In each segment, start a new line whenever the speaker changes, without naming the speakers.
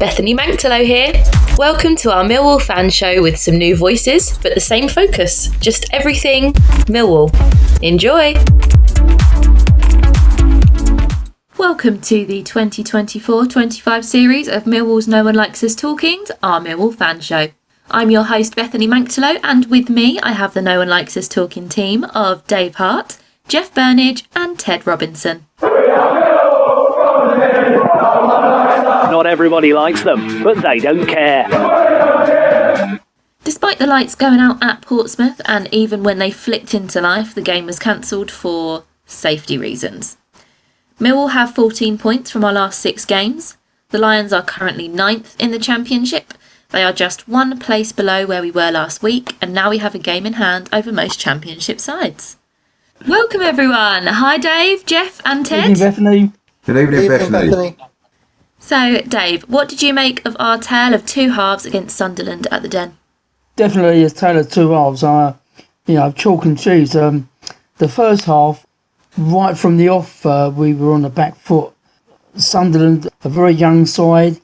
Bethany Manktelow here. Welcome to our Millwall fan show with some new voices, but the same focus. Just everything Millwall. Enjoy! Welcome to the 2024-25 series of Millwall's No One Likes Us Talkings, our Millwall fan show. I'm your host Bethany Manktelow, and with me I have the No One Likes Us Talking team of Dave Hart, Jeff Burnige and Ted Robinson.
Not everybody likes them, but they don't care.
Despite the lights going out at Portsmouth, and even when they flicked into life, the game was cancelled for safety reasons. Millwall have 14 points from our last 6 games. The Lions are currently 9th in the Championship. They are just one place below where we were last week, and now we have a game in hand over most Championship sides. Welcome everyone. Hi Dave, Jeff and Ted.
Good evening, Bethany.
Good evening, Bethany.
So Dave, what did you make of our tale of two halves against Sunderland at the Den?
Definitely a tale of two halves. Chalk and cheese. The first half, right from the off, we were on the back foot. Sunderland, a very young side.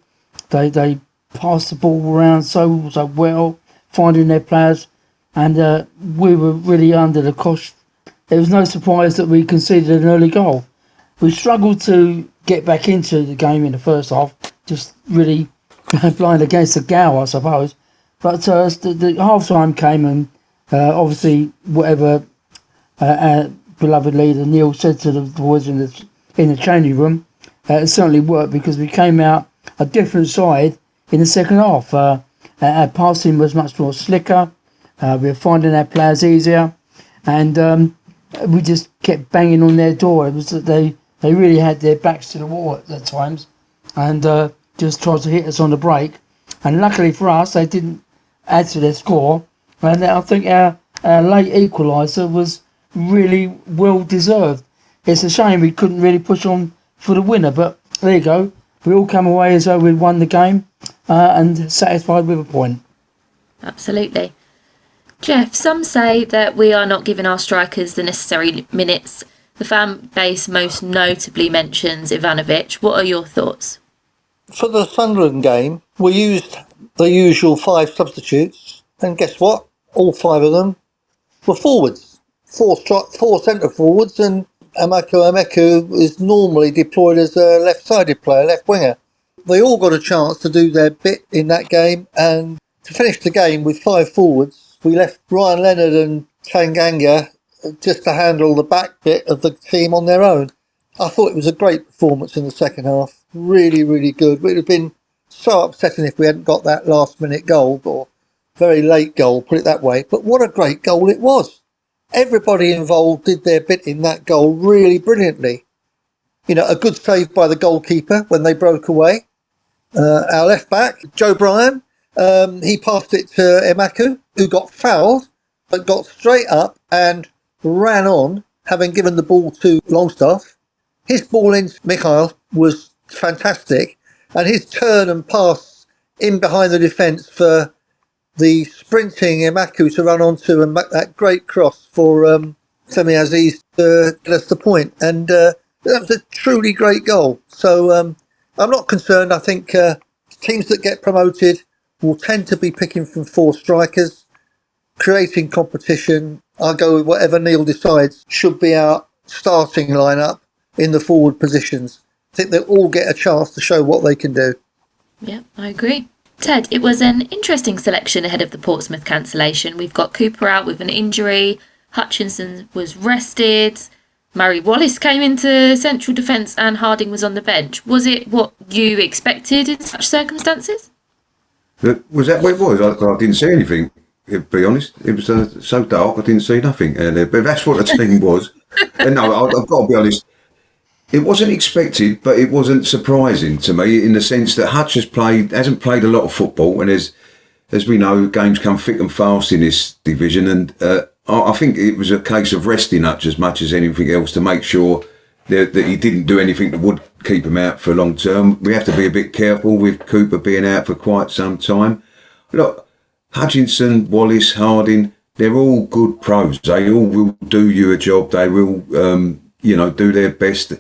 They passed the ball around so well, finding their players, and we were really under the cosh. It was no surprise that we conceded an early goal. We struggled to get back into the game in the first half, just really blind against the gal, I suppose. But the half-time came, and obviously whatever our beloved leader Neil said to the boys in the changing room, it certainly worked, because we came out a different side in the second half. Our passing was much more slicker. We were finding our players easier, and we just kept banging on their door. It was that they really had their backs to the wall at times, and just tried to hit us on the break. And luckily for us, they didn't add to their score. And I think our late equaliser was really well deserved. It's a shame we couldn't really push on for the winner, but there you go. We all come away as though we'd won the game and satisfied with a point.
Absolutely. Jeff, some say that we are not giving our strikers the necessary minutes. The fan base most notably mentions Ivanovic. What are your thoughts?
For the Sunderland game, we used the usual 5 substitutes, and guess what? All 5 of them were forwards. 4 centre forwards, and Emeku is normally deployed as a left-sided player, left winger. They all got a chance to do their bit in that game, and to finish the game with 5 forwards, we left Ryan Leonard and Tanganga just to handle the back bit of the team on their own. I thought it was a great performance in the second half. Really, really good. It would have been so upsetting if we hadn't got that last-minute goal, or very late goal, put it that way. But what a great goal it was. Everybody involved did their bit in that goal really brilliantly. You know, a good save by the goalkeeper when they broke away. Our left back, Joe Bryan, he passed it to Emeku, who got fouled, but got straight up and ran on, having given the ball to Longstaff. His ball in Mikhail was fantastic, and his turn and pass in behind the defence for the sprinting Emeku to run onto and make that great cross for Semi Aziz to get us the point. And that was a truly great goal. So I'm not concerned. I think teams that get promoted will tend to be picking from 4 strikers, creating competition. I'll go with whatever Neil decides should be our starting lineup in the forward positions. I think they'll all get a chance to show what they can do.
Yeah, I agree. Ted, it was an interesting selection ahead of the Portsmouth cancellation. We've got Cooper out with an injury, Hutchinson was rested, Murray Wallace came into central defence, and Harding was on the bench. Was it what you expected in such circumstances?
Was that what it was? I didn't see anything, to be honest. It was so dark, I didn't see nothing. But that's what the team was. And no, I've got to be honest. It wasn't expected, but it wasn't surprising to me, in the sense that Hutch hasn't played a lot of football, and as we know, games come thick and fast in this division, and I think it was a case of resting Hutch as much as anything else, to make sure that he didn't do anything that would keep him out for long term. We have to be a bit careful with Cooper being out for quite some time. Look, Hutchinson, Wallace, Harding, they're all good pros. They all will do you a job. They will, do their best.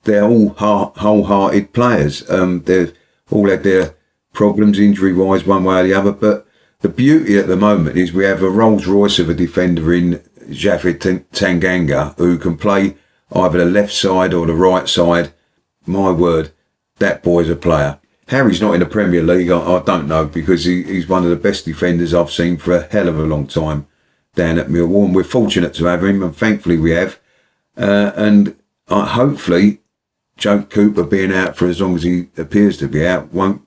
They're all wholehearted players. They've all had their problems injury-wise one way or the other, but the beauty at the moment is we have a Rolls Royce of a defender in Japhet Tanganga who can play either the left side or the right side. My word, that boy's a player. Harry's not in the Premier League, I don't know, because he's one of the best defenders I've seen for a hell of a long time down at Millwall, and we're fortunate to have him, and thankfully we have. And hopefully Joe Cooper being out for as long as he appears to be out won't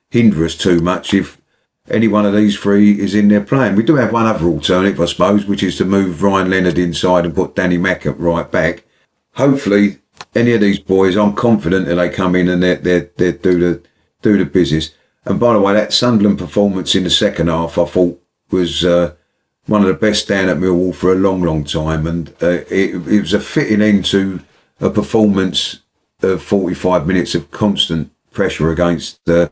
hinder us too much if any one of these three is in there playing. We do have one other alternative, I suppose, which is to move Ryan Leonard inside and put Danny Mack at right back. Hopefully, any of these boys, I'm confident that they come in and they do the business. And by the way, that Sunderland performance in the second half, I thought was one of the best down at Millwall for a long, long time. And it was a fitting end to a performance of 45 minutes of constant pressure against a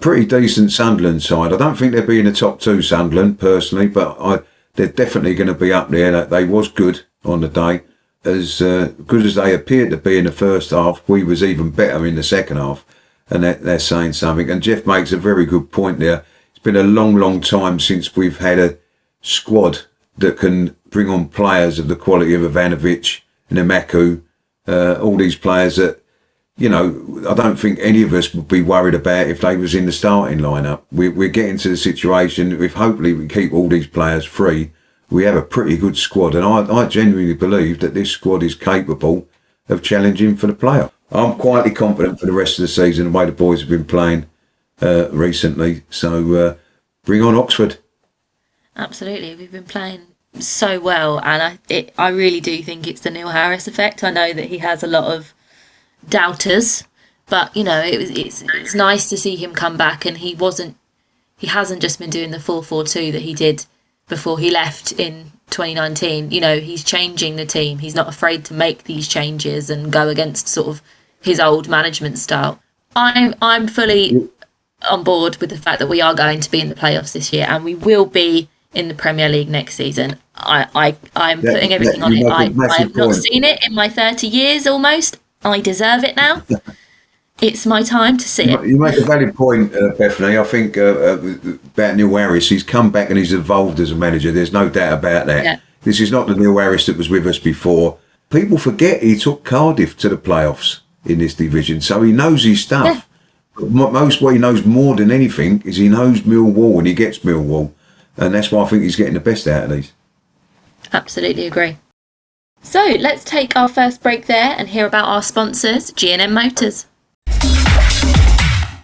pretty decent Sunderland side. I don't think they'll be in the top two, Sunderland, personally, but they're definitely going to be up there. They was good on the day. As good as they appeared to be in the first half, we was even better in the second half. And they're saying something. And Jeff makes a very good point there. It's been a long, long time since we've had a squad that can bring on players of the quality of Ivanovic and Emaku, all these players that, you know, I don't think any of us would be worried about if they was in the starting lineup. We're getting to the situation, if hopefully we keep all these players free, we have a pretty good squad. And I genuinely believe that this squad is capable of challenging for the playoff. I'm quietly confident for the rest of the season, the way the boys have been playing recently. So bring on Oxford.
Absolutely. We've been playing so well, and I really do think it's the Neil Harris effect. I know that he has a lot of doubters, but you know, it's nice to see him come back, and he hasn't just been doing the 4-4-2 that he did before he left in 2019. You know, he's changing the team. He's not afraid to make these changes and go against sort of his old management style. I'm fully on board with the fact that we are going to be in the playoffs this year, and we will be in the Premier League next season. I'm putting everything on it. I have not seen it in my 30 years almost. I deserve it now. It's my time to see it.
You make a valid point, Bethany. I think about Neil Harris. He's come back and he's evolved as a manager. There's no doubt about that. Yeah. This is not the Neil Harris that was with us before. People forget he took Cardiff to the playoffs in this division, so he knows his stuff. Yeah. What he knows more than anything is he knows Millwall, and he gets Millwall. And that's why I think he's getting the best out of these.
Absolutely agree. So let's take our first break there and hear about our sponsors, G&M Motors.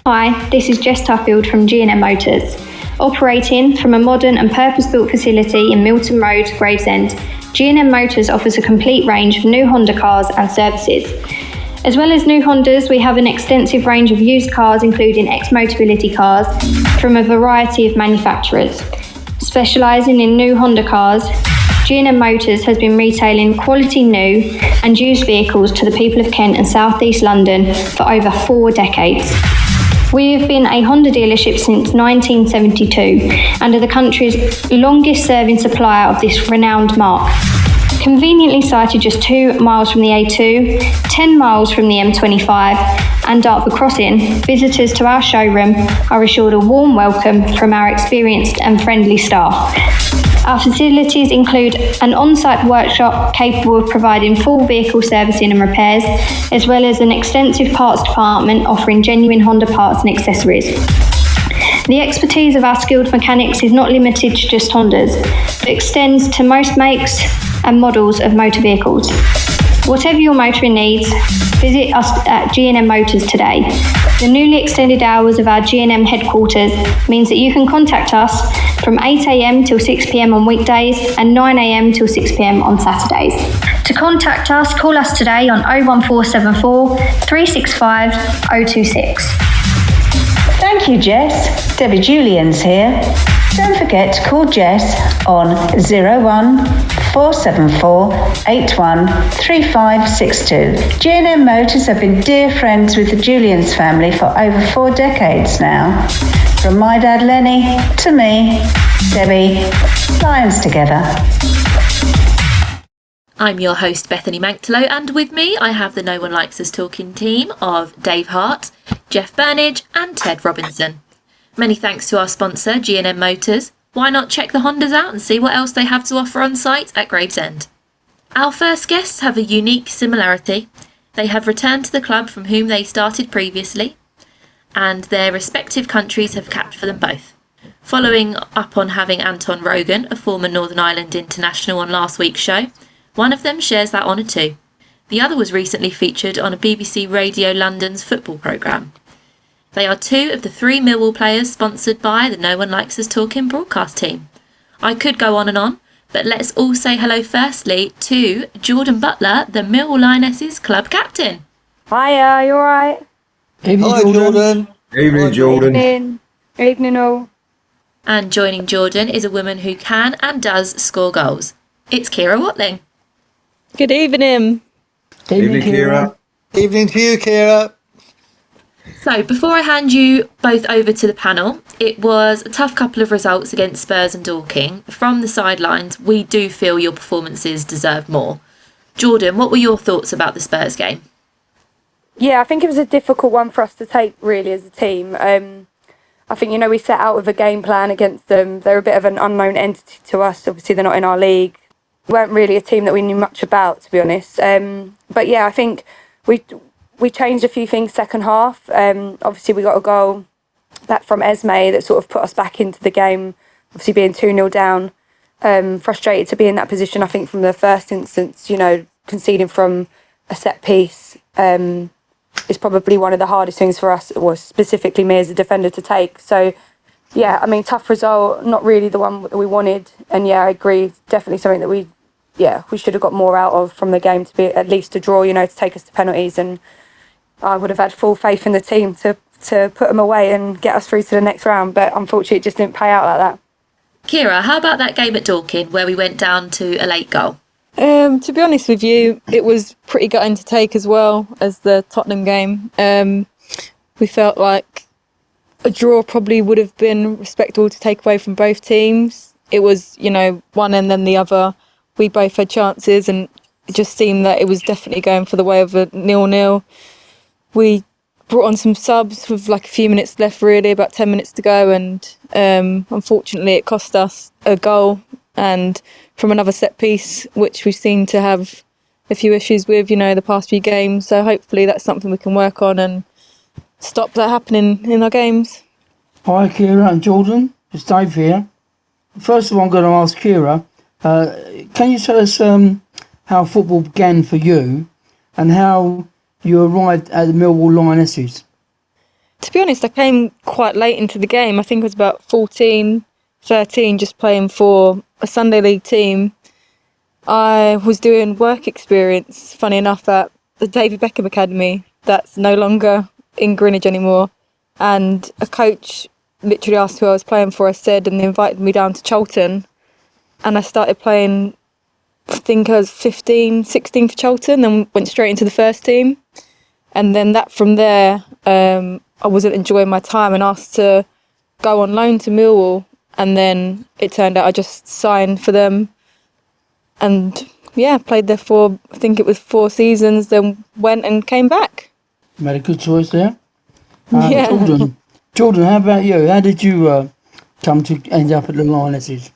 Hi, this is Jess Tuffield from G&M Motors. Operating from a modern and purpose-built facility in Milton Road, Gravesend, G&M Motors offers a complete range of new Honda cars and services. As well as new Hondas, we have an extensive range of used cars, including ex-Motability cars from a variety of manufacturers. Specialising in new Honda cars, G&M Motors has been retailing quality new and used vehicles to the people of Kent and South East London for over 4 decades. We have been a Honda dealership since 1972 and are the country's longest serving supplier of this renowned marque. Conveniently sited just 2 miles from the A2, 10 miles from the M25 and Dartford Crossing, visitors to our showroom are assured a warm welcome from our experienced and friendly staff. Our facilities include an on-site workshop capable of providing full vehicle servicing and repairs, as well as an extensive parts department offering genuine Honda parts and accessories. The expertise of our skilled mechanics is not limited to just Hondas, but extends to most makes and models of motor vehicles. Whatever your motoring needs, visit us at G&M Motors today. The newly extended hours of our G&M headquarters means that you can contact us from 8 a.m. till 6 p.m. on weekdays and 9 a.m. till 6 p.m. on Saturdays. To contact us, call us today on 01474 365 026.
Thank you, Jess. Debbie Julian's here. Don't forget to call Jess on 01474 81 3562. G&M Motors have been dear friends with the Julians family for over 4 decades now. From my dad Lenny to me, Debbie, Lions together.
I'm your host, Bethany Manktelow, and with me I have the No One Likes Us Talking team of Dave Hart, Jeff Burnige and Ted Robinson. Many thanks to our sponsor, G&M Motors. Why not check the Hondas out and see what else they have to offer on site at Gravesend? Our first guests have a unique similarity. They have returned to the club from whom they started previously, and their respective countries have capped for them both. Following up on having Anton Rogan, a former Northern Ireland international, on last week's show, one of them shares that honour too. The other was recently featured on a BBC Radio London's football programme. They are two of the 3 Millwall players sponsored by the No One Likes Us Talkin broadcast team. I could go on, but let's all say hello firstly to Jordan Butler, the Millwall Lionesses club captain.
Hiya, you alright?
Evening,
Hi, Jordan.
Evening, Jordan.
Evening all.
And joining Jordan is a woman who can and does score goals. It's Ciara Watling.
Good evening.
Evening, Ciara.
Evening to you, Ciara.
So, before I hand you both over to the panel, it was a tough couple of results against Spurs and Dorking. From the sidelines, we do feel your performances deserve more. Jordan, what were your thoughts about the Spurs game?
Yeah, I think it was a difficult one for us to take, really, as a team. I think, we set out with a game plan against them. They're a bit of an unknown entity to us. Obviously, they're not in our league. We weren't really a team that we knew much about, to be honest. But yeah, I think we changed a few things second half. Obviously, we got a goal back from Esme that sort of put us back into the game, obviously being 2-0 down. Frustrated to be in that position, I think, from the first instance, conceding from a set piece is probably one of the hardest things for us, or specifically me as a defender, to take. So, yeah, I mean, tough result, not really the one that we wanted. And yeah, I agree, definitely something that we should have got more out of from the game, to be at least a draw, to take us to penalties. And I would have had full faith in the team to put them away and get us through to the next round. But unfortunately, it just didn't pay out like that.
Ciara, how about that game at Dorking where we went down to a late goal?
To be honest with you, it was pretty gutting to take as well as the Tottenham game. We felt like a draw probably would have been respectable to take away from both teams. It was, one and then the other. We both had chances, and it just seemed that it was definitely going for the way of a 0-0. We brought on some subs with like a few minutes left, really, about 10 minutes to go, and unfortunately it cost us a goal, and from another set piece, which we seem to have a few issues with, the past few games. So hopefully that's something we can work on and stop that happening in our games.
Hi, Ciara and Jordan. It's Dave here. First of all, I'm going to ask Ciara, can you tell us how football began for you and how you arrived at the Millwall Lionesses?
To be honest, I came quite late into the game. I think it was about 14, 13, just playing for a Sunday League team. I was doing work experience, funny enough, at the David Beckham Academy. That's no longer in Greenwich anymore. And a coach literally asked who I was playing for, I said, and they invited me down to Charlton. And I started playing, I think I was 15, 16 for Charlton, then went straight into the first team. And then from there, I wasn't enjoying my time and asked to go on loan to Millwall. And then it turned out I just signed for them. And yeah, played there for, I think it was 4 seasons, then went and came back.
Made a good choice there.
Yeah.
Jordan, how about you? How did you come to end up at the Lionesses?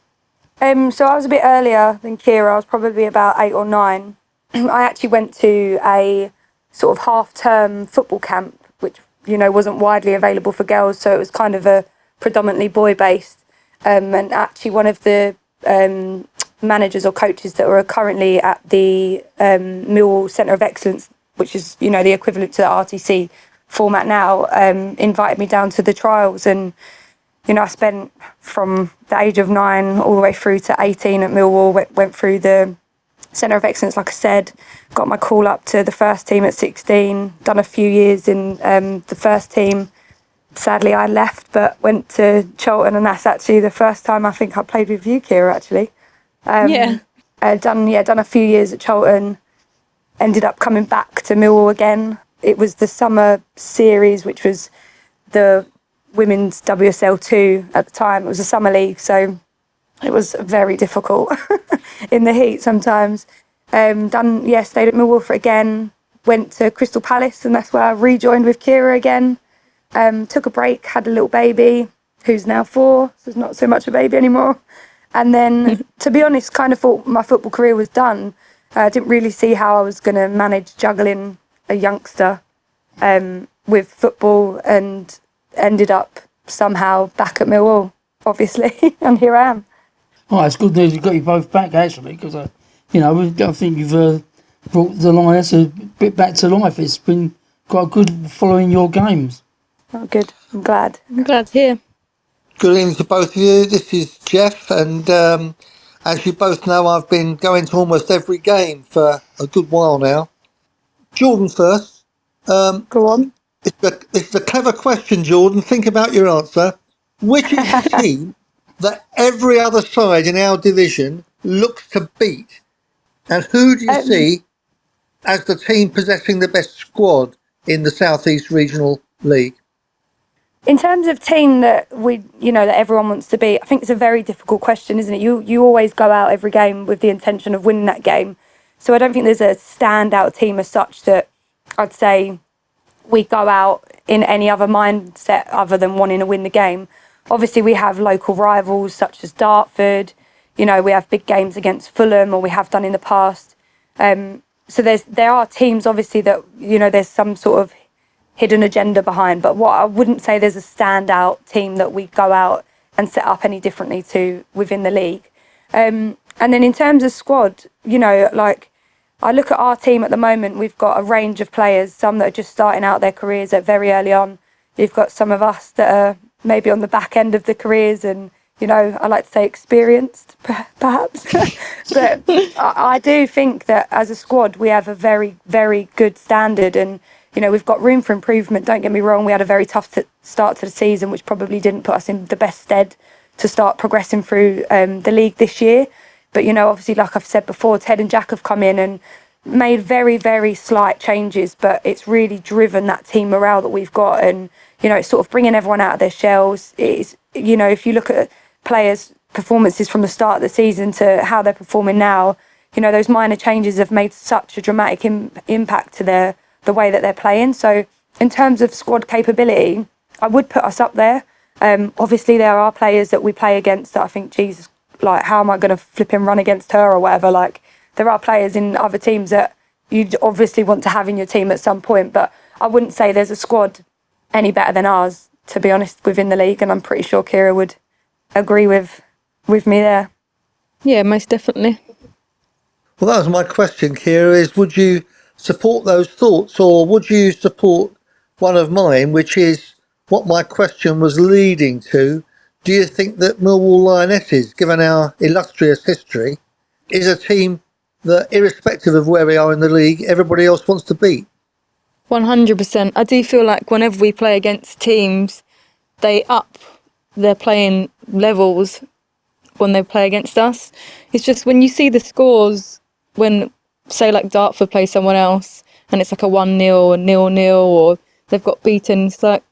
So I was a bit earlier than Ciara. I was probably about 8 or 9. I actually went to a sort of half-term football camp, which, wasn't widely available for girls. So it was kind of a predominantly boy-based. And actually one of the managers or coaches that were currently at the Millwall Centre of Excellence, which is, the equivalent to the RTC format now, invited me down to the trials. And, I spent from the age of 9 all the way through to 18 at Millwall, went through the Centre of Excellence, like I said, got my call up to the first team at 16, done a few years in the first team. Sadly, I left, but went to Charlton, and that's actually the first time I think I played with you, Ciara, actually. Done a few years at Charlton, ended up coming back to Millwall again. It was the summer series, which was the women's WSL2 at the time. It was a summer league, so it was very difficult in the heat sometimes. Stayed at Millwall for it again, went to Crystal Palace, and that's where I rejoined with Ciara again. Took a break, had a little baby, who's now 4, so he's not so much a baby anymore. And then, to be honest, kind of thought my football career was done. I didn't really see how I was going to manage juggling a youngster with football, and ended up somehow back at Millwall, obviously, and here I am.
Oh, it's good news. We've got you both back, actually, because, I think you've brought the Lionesses a bit back to life. It's been quite good following your games.
Oh, good. I'm glad.
I'm glad to hear.
Good evening to both of you. This is Jeff, and as you both know, I've been going to almost every game for a good while now. Jordan first.
Go on.
It's a clever question, Jordan. Think about your answer. Which is the team that every other side in our division looks to beat? And who do you see as the team possessing the best squad in the South East Regional League?
In terms of team that that everyone wants to beat, I think it's a very difficult question, isn't it? You always go out every game with the intention of winning that game. So I don't think there's a standout team as such that I'd say we go out in any other mindset other than wanting to win the game. Obviously, we have local rivals such as Dartford. We have big games against Fulham, or we have done in the past. So there are teams, obviously, that, there's some sort of hidden agenda behind. But what I wouldn't say there's a standout team that we go out and set up any differently to within the league. And then in terms of squad, I look at our team at the moment, we've got a range of players, some that are just starting out their careers at very early on. You've got some of us that are maybe on the back end of the careers and, I like to say experienced, perhaps. But I do think that as a squad, we have a very, very good standard, and, we've got room for improvement. Don't get me wrong, we had a very tough start to the season, which probably didn't put us in the best stead to start progressing through the league this year. But, obviously, like I've said before, Ted and Jack have come in and made very, very slight changes, but it's really driven that team morale that we've got. And, it's sort of bringing everyone out of their shells. It's, if you look at players' performances from the start of the season to how they're performing now, those minor changes have made such a dramatic impact to the way that they're playing. So in terms of squad capability, I would put us up there. Obviously, there are players that we play against that I think, Jesus, how am I going to flip and run against her or whatever? There are players in other teams that you'd obviously want to have in your team at some point, but I wouldn't say there's a squad any better than ours, to be honest, within the league, and I'm pretty sure Ciara would agree with me there.
Yeah, most definitely.
Well, that was my question, Ciara, is would you support those thoughts, or would you support one of mine, which is what my question was leading to? Do you think that Millwall Lionesses, given our illustrious history, is a team that, irrespective of where we are in the league, everybody else wants to beat?
100%. I do feel like whenever we play against teams, they up their playing levels when they play against us. It's just when you see the scores, when, say, like Dartford play someone else, and it's like a 1-0, a 0-0, or they've got beaten, it's like,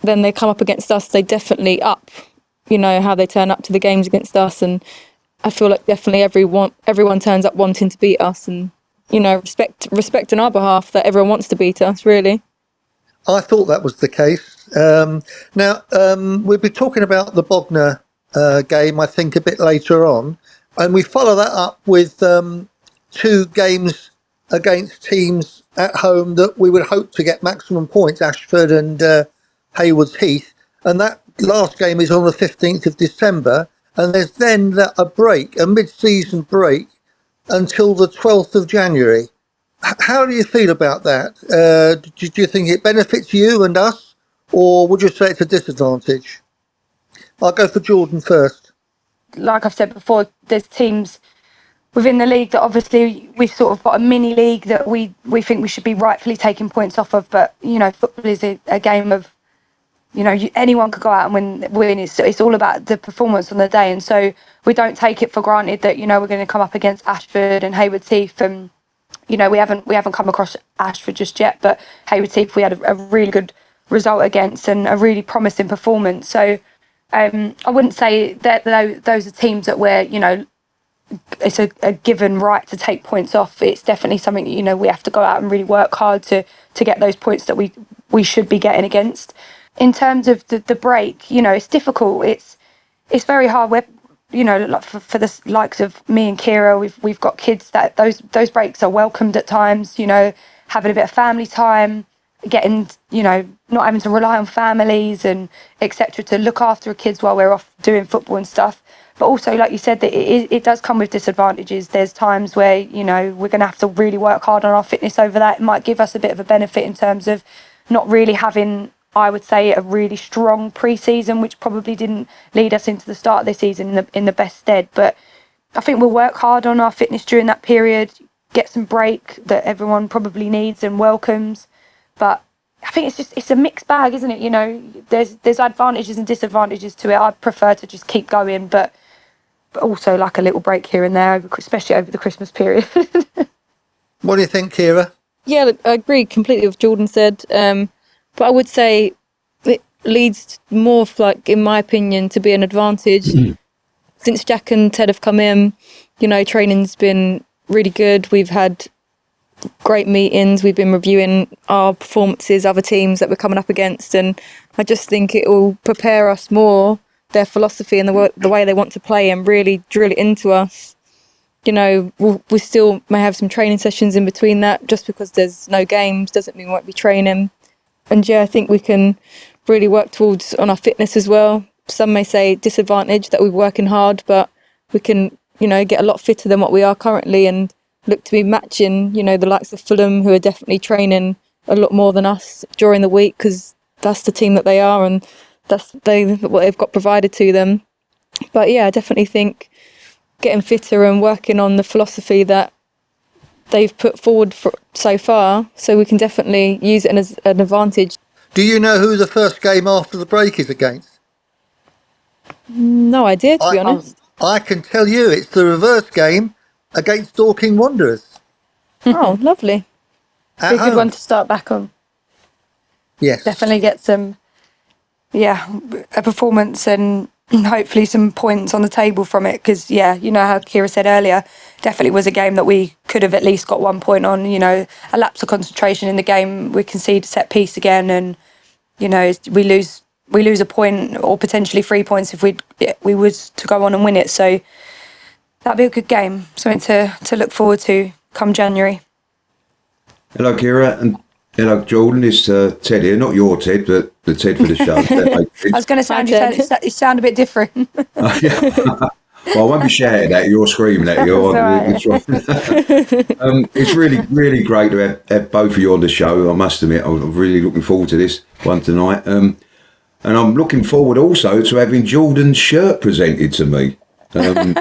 then they come up against us, they definitely up, how they turn up to the games against us. And I feel like definitely everyone turns up wanting to beat us, and, respect on our behalf that everyone wants to beat us, really.
I thought that was the case. Now, we'll be talking about the Bognor game, I think, a bit later on. And we follow that up with 2 games against teams at home that we would hope to get maximum points, Ashford and Haywards Heath. And that last game is on the 15th of December. And there's then a break, a mid-season break, until the 12th of January. How do you feel about that? Do you think it benefits you and us, or would you say it's a disadvantage? I'll go for Jordan first.
Like I've said before, there's teams within the league that obviously we've sort of got a mini league that we think we should be rightfully taking points off of. But, football is a game of, anyone could go out and win. It's all about the performance on the day. And so we don't take it for granted that, we're going to come up against Ashford and Haywards Heath. And, we haven't come across Ashford just yet, but Haywards Heath we had a really good result against and a really promising performance. So I wouldn't say that those are teams that we're, it's a given right to take points off. It's definitely something, we have to go out and really work hard to get those points that we should be getting against. in terms of the break, it's difficult. It's very hard. Like for the likes of me and Ciara, we've got kids that those breaks are welcomed at times. Having a bit of family time, getting not having to rely on families and etc. to look after kids while we're off doing football and stuff. But also, like you said, that it does come with disadvantages. There's times where we're going to have to really work hard on our fitness over that. It might give us a bit of a benefit in terms of not really having, I would say, a really strong pre-season, which probably didn't lead us into the start of this season in the best stead. But I think we'll work hard on our fitness during that period, get some break that everyone probably needs and welcomes. But I think it's a mixed bag, isn't it? There's advantages and disadvantages to it. I prefer to just keep going, but also like a little break here and there, especially over the Christmas period.
What do you think, Ciara?
Yeah, I agree completely with what Jordan said. But I would say it leads more, in my opinion, to be an advantage. Since Jack and Ted have come in, training's been really good. We've had great meetings. We've been reviewing our performances, other teams that we're coming up against, and I just think it will prepare us more, their philosophy and the way they want to play, and really drill it into us. We still may have some training sessions in between that. Just because there's no games doesn't mean we won't be training. And I think we can really work towards on our fitness as well. Some may say disadvantage that we're working hard, but we can, get a lot fitter than what we are currently and look to be matching, the likes of Fulham, who are definitely training a lot more than us during the week, because that's the team that they are and that's what they've got provided to them. But yeah, I definitely think getting fitter and working on the philosophy that they've put forward so far, so we can definitely use it as an advantage.
Do you know who the first game after the break is against?
No idea, to be honest.
I can tell you it's the reverse game against Dorking Wanderers.
Oh, lovely.
Be a good one to start back on.
Yes.
Definitely get some, a performance and hopefully some points on the table from it, because how Ciara said earlier, definitely was a game that we could have at least got 1 point on. A lapse of concentration in the game, we concede a set piece again, and we lose a point or potentially 3 points if we was to go on and win it. So that'd be a good game, something to look forward to come January.
Hello, Ciara, and hello, Jordan. It's Ted here, not your Ted, but the Ted for the show.
I was going to you sound a bit different.
Well, I won't be shouting at you or screaming at you. It's really, really great to have both of you on the show. I must admit, I'm really looking forward to this one tonight. And I'm looking forward also to having Jordan's shirt presented to me. I'm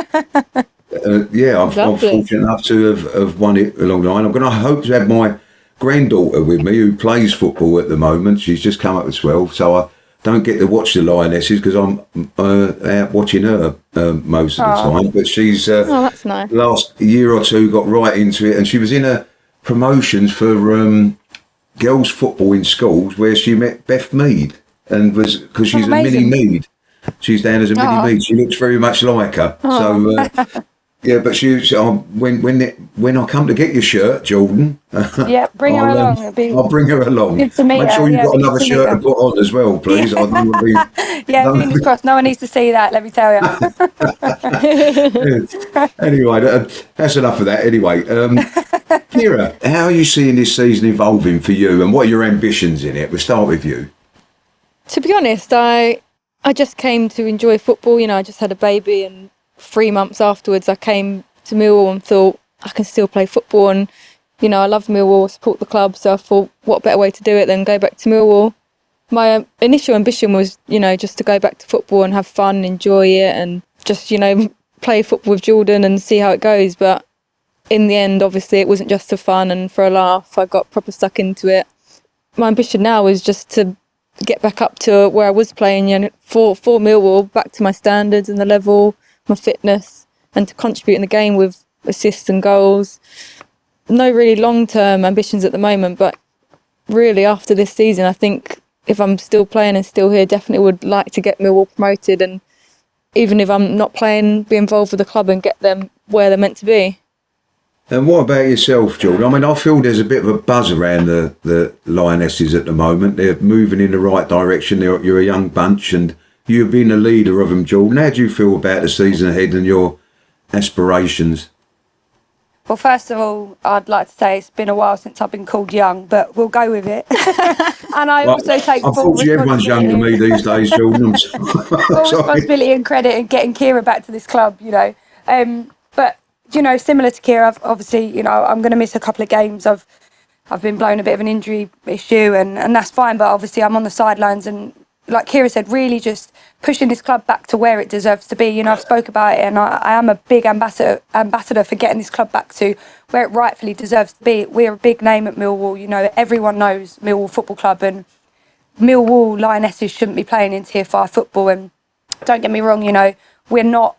fortunate enough to have won it along the line. I'm going to hope to have my granddaughter with me, who plays football at the moment. She's just come up to 12, so I don't get to watch the Lionesses because I'm out watching her most of the time. But she's
that's nice.
Last year or two got right into it, and she was in a promotions for girls football in schools where she met Beth Mead, and because she's a mini Mead. She's down as a mini Mead. She looks very much like her. So yeah, but when I come to get your shirt, Jordan.
Yeah, bring her along.
I'll bring her along.
Good to meet
Make sure you've got another shirt to put on as well, please. I don't want to be.
Fingers crossed. No one needs to see that. Let me tell you.
Anyway, that's enough of that. Anyway, Ciara, how are you seeing this season evolving for you, and what are your ambitions in it? We'll start with you.
To be honest, I just came to enjoy football. I just had a baby, and 3 months afterwards I came to Millwall and thought I can still play football, and I love Millwall, support the club, so I thought what better way to do it than go back to Millwall. My initial ambition was just to go back to football and have fun, enjoy it, and just play football with Jordan and see how it goes. But in the end, obviously it wasn't just for fun and for a laugh. I got proper stuck into it. My ambition now is just to get back up to where I was playing, for Millwall, back to my standards and the level, my fitness, and to contribute in the game with assists and goals. No really long-term ambitions at the moment, but really after this season, I think if I'm still playing and still here, definitely would like to get Millwall promoted, and even if I'm not playing, be involved with the club and get them where they're meant to be.
And what about yourself, Jordan? I mean, I feel there's a bit of a buzz around the Lionesses at the moment. They're moving in the right direction. You're a young bunch, and you've been a leader of them, Jordan. How do you feel about the season ahead and your aspirations?
Well, first of all, I'd like to say it's been a while since I've been called young, but we'll go with it. And I also take full
Unfortunately, everyone's young to me
responsibility.
these days, Jordan. I'm
Full
sorry.
responsibility and credit in getting Ciara back to this club, But similar to Ciara, obviously, I'm going to miss a couple of games. I've been blown a bit of an injury issue, and that's fine. But obviously, I'm on the sidelines, and like Ciara said, really just pushing this club back to where it deserves to be. I've spoke about it, and I am a big ambassador for getting this club back to where it rightfully deserves to be. We're a big name at Millwall. Everyone knows Millwall Football Club, and Millwall Lionesses shouldn't be playing in Tier 5 football. And don't get me wrong, we're not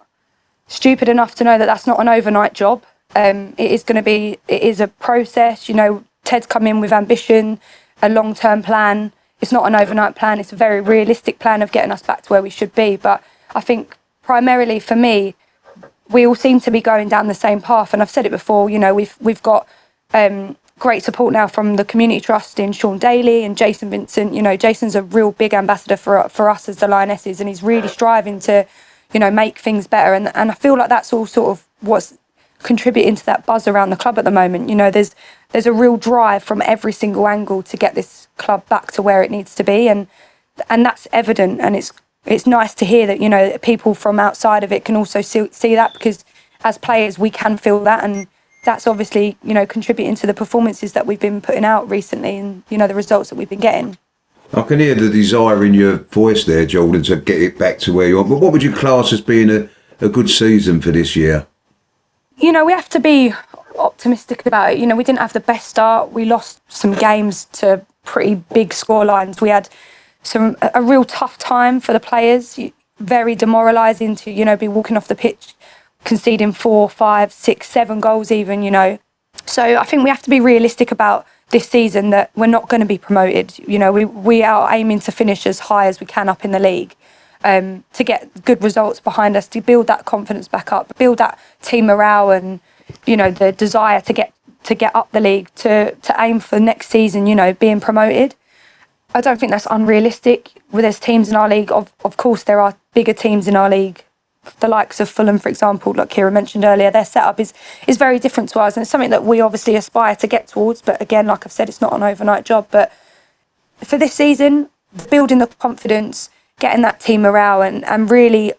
stupid enough to know that that's not an overnight job. It is a process. Ted's come in with ambition, a long-term plan. It's not an overnight plan. It's a very realistic plan of getting us back to where we should be. But I think primarily for me, we all seem to be going down the same path. And I've said it before, we've got great support now from the community trust in Sean Daly and Jason Vincent. Jason's a real big ambassador for us as the Lionesses, and he's really striving to make things better. And I feel like that's all sort of what's contributing to that buzz around the club at the moment. There's a real drive from every single angle to get this club back to where it needs to be, and that's evident. And it's nice to hear that people from outside of it can also see that, because as players we can feel that, and that's obviously contributing to the performances that we've been putting out recently, and the results that we've been getting.
I can hear the desire in your voice there, Jordan, to get it back to where you are. But what would you class as being a good season for this year?
We have to be optimistic about it. We didn't have the best start. We lost some games to pretty big score lines. We had a real tough time for the players, very demoralising to, be walking off the pitch, conceding 4, 5, 6, 7 goals even, So I think we have to be realistic about this season, that we're not going to be promoted. We are aiming to finish as high as we can up in the league, to get good results behind us, to build that confidence back up, build that team morale, and the desire to get up the league, to aim for next season, being promoted. I don't think that's unrealistic. There's teams in our league, of course there are bigger teams in our league, the likes of Fulham, for example, like Ciara mentioned earlier. Their setup is very different to ours, and it's something that we obviously aspire to get towards. But again, like I've said, it's not an overnight job. But for this season, building the confidence, getting that team morale, and really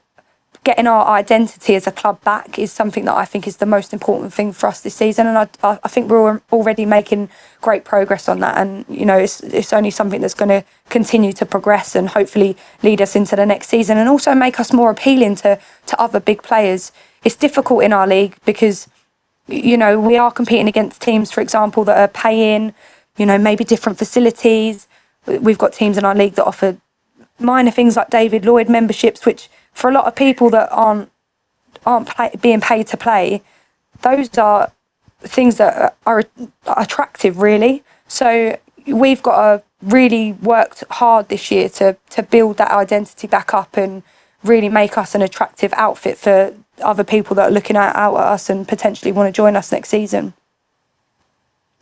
getting our identity as a club back is something that I think is the most important thing for us this season. And I think we're already making great progress on that. And, it's only something that's going to continue to progress and hopefully lead us into the next season, and also make us more appealing to other big players. It's difficult in our league because, we are competing against teams, for example, that are paying, maybe different facilities. We've got teams in our league that offer minor things like David Lloyd memberships, which for a lot of people that aren't being paid to play, those are things that are attractive, really. So we've got to really worked hard this year to build that identity back up and really make us an attractive outfit for other people that are looking out at us and potentially want to join us next season.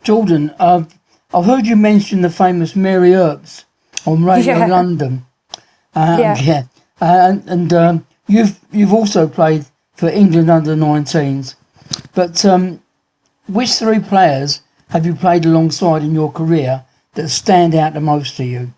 Jordan, I've heard you mention the famous Mary Earps on Radio London. And you've also played for England under-19s. But which 3 players have you played alongside in your career that stand out the most to you?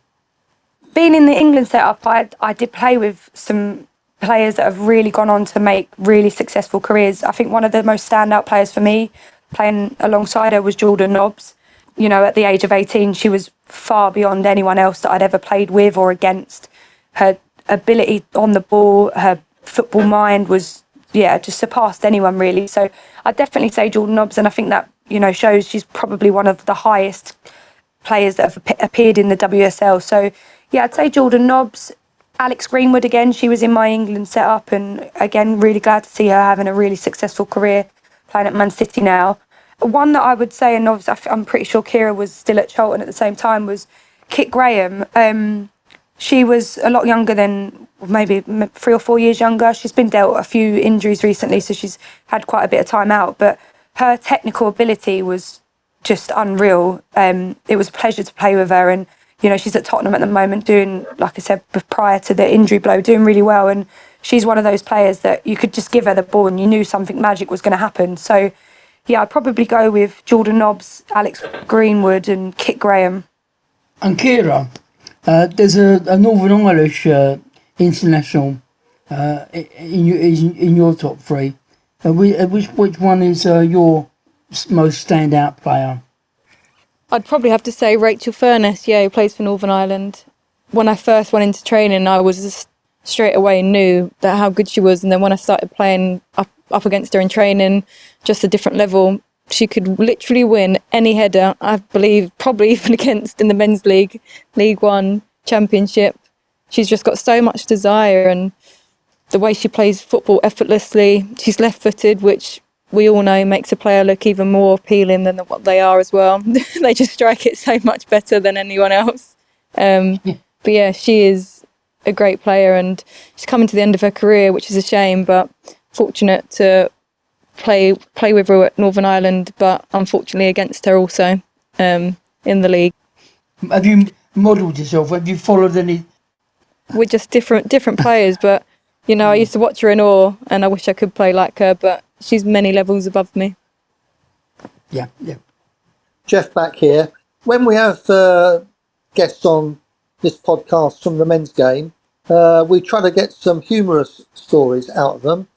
Being in the England setup, I did play with some players that have really gone on to make really successful careers. I think one of the most standout players for me, playing alongside her, was Jordan Nobbs. At the age of 18, she was far beyond anyone else that I'd ever played with or against. Her ability on the ball, her football mind was, just surpassed anyone, really. So I'd definitely say Jordan Nobbs, and I think that, shows she's probably one of the highest players that have appeared in the WSL. So, I'd say Jordan Nobbs. Alex Greenwood, again, she was in my England setup, and again, really glad to see her having a really successful career playing at Man City now. One that I would say, and obviously I'm pretty sure Ciara was still at Charlton at the same time, was Kit Graham. She was a lot younger than, maybe 3 or 4 years younger. She's been dealt a few injuries recently, so she's had quite a bit of time out. But her technical ability was just unreal. It was a pleasure to play with her, and she's at Tottenham at the moment doing, like I said prior to the injury blow, doing really well. And she's one of those players that you could just give her the ball and you knew something magic was going to happen. So yeah, I'd probably go with Jordan Nobbs, Alex Greenwood and Kit Graham.
And Ciara, there's a Northern Irish international in your top three. Which one is your most standout player?
I'd probably have to say Rachel Furness, who plays for Northern Ireland. When I first went into training, I was just straight away knew that how good she was. And then when I started playing up against her in training, just a different level, she could literally win any header, I believe, probably even against in the men's league, League One, Championship. She's just got so much desire, and the way she plays football effortlessly. She's left-footed, which we all know makes a player look even more appealing than what they are as well. They just strike it so much better than anyone else. But yeah, she is a great player, and she's coming to the end of her career, which is a shame, but fortunate to play with her at Northern Ireland, but unfortunately against her also in the league.
Have you modelled yourself? Have you followed any?
We're just different players, but I used to watch her in awe, and I wish I could play like her, but she's many levels above me.
Yeah.
Jeff back here. When we have guests on this podcast from the men's game, we try to get some humorous stories out of them.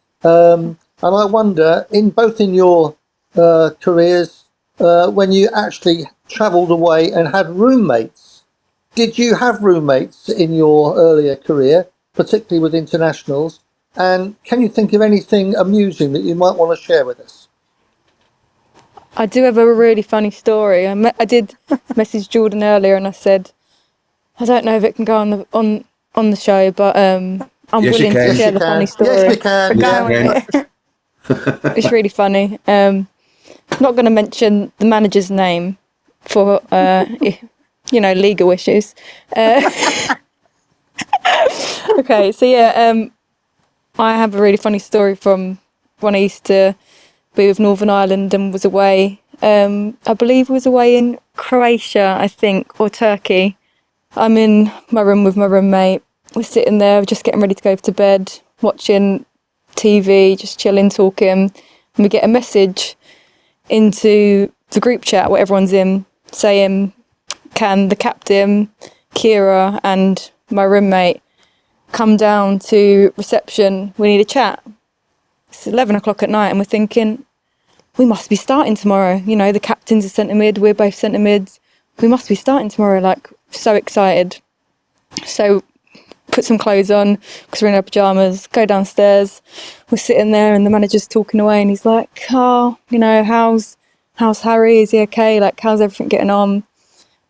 And I wonder, both in your careers, when you actually travelled away and had roommates, did you have roommates in your earlier career, particularly with internationals? And can you think of anything amusing that you might want to share with us?
I do have a really funny story. I did message Jordan earlier, and I said, I don't know if it can go on the show, but I'm willing to share the funny story.
Yes, we can.
Yeah.
It's really funny. I'm not going to mention the manager's name for legal issues. Okay, so I have a really funny story from when I used to be with Northern Ireland and was away. I believe was away in Croatia, I think, or Turkey. I'm in my room with my roommate. We're sitting there, just getting ready to go to bed, watching TV, just chilling, talking. And we get a message into the group chat where everyone's in, saying, can the captain, Ciara, and my roommate come down to reception? We need a chat. It's 11 o'clock at night, and we're thinking, we must be starting tomorrow. The captain's a centre mid, we're both centre mids. We must be starting tomorrow, so excited. So put some clothes on because we're in our pyjamas, go downstairs. We're sitting there and the manager's talking away, and he's like, how's Harry? Is he okay? How's everything getting on?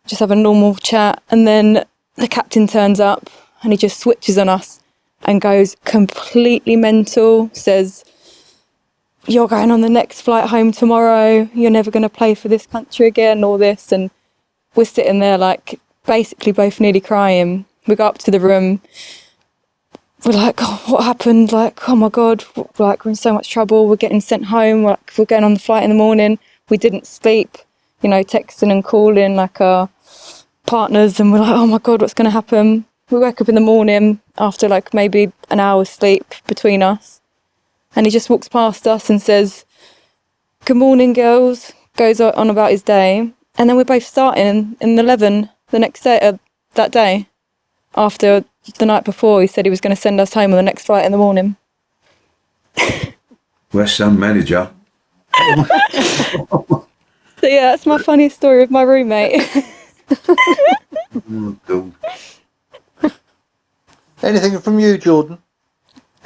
Just have a normal chat. And then the captain turns up and he just switches on us and goes completely mental, says, you're going on the next flight home tomorrow, you're never going to play for this country again, all this. And we're sitting there basically both nearly crying. We go up to the room, we're like, oh, what happened? Oh my God, we're in so much trouble, we're getting sent home, we're going on the flight in the morning. We didn't sleep, texting and calling our partners, and we're like, oh my God, what's going to happen? We woke up in the morning after maybe an hour's sleep between us, and he just walks past us and says, good morning, girls, goes on about his day. And then we're both starting in 11 the next day, that day. After the night before, he said he was going to send us home on the next flight in the morning.
West Ham manager.
So yeah, that's my funniest story with my roommate.
Oh, God.
Anything from you, Jordan?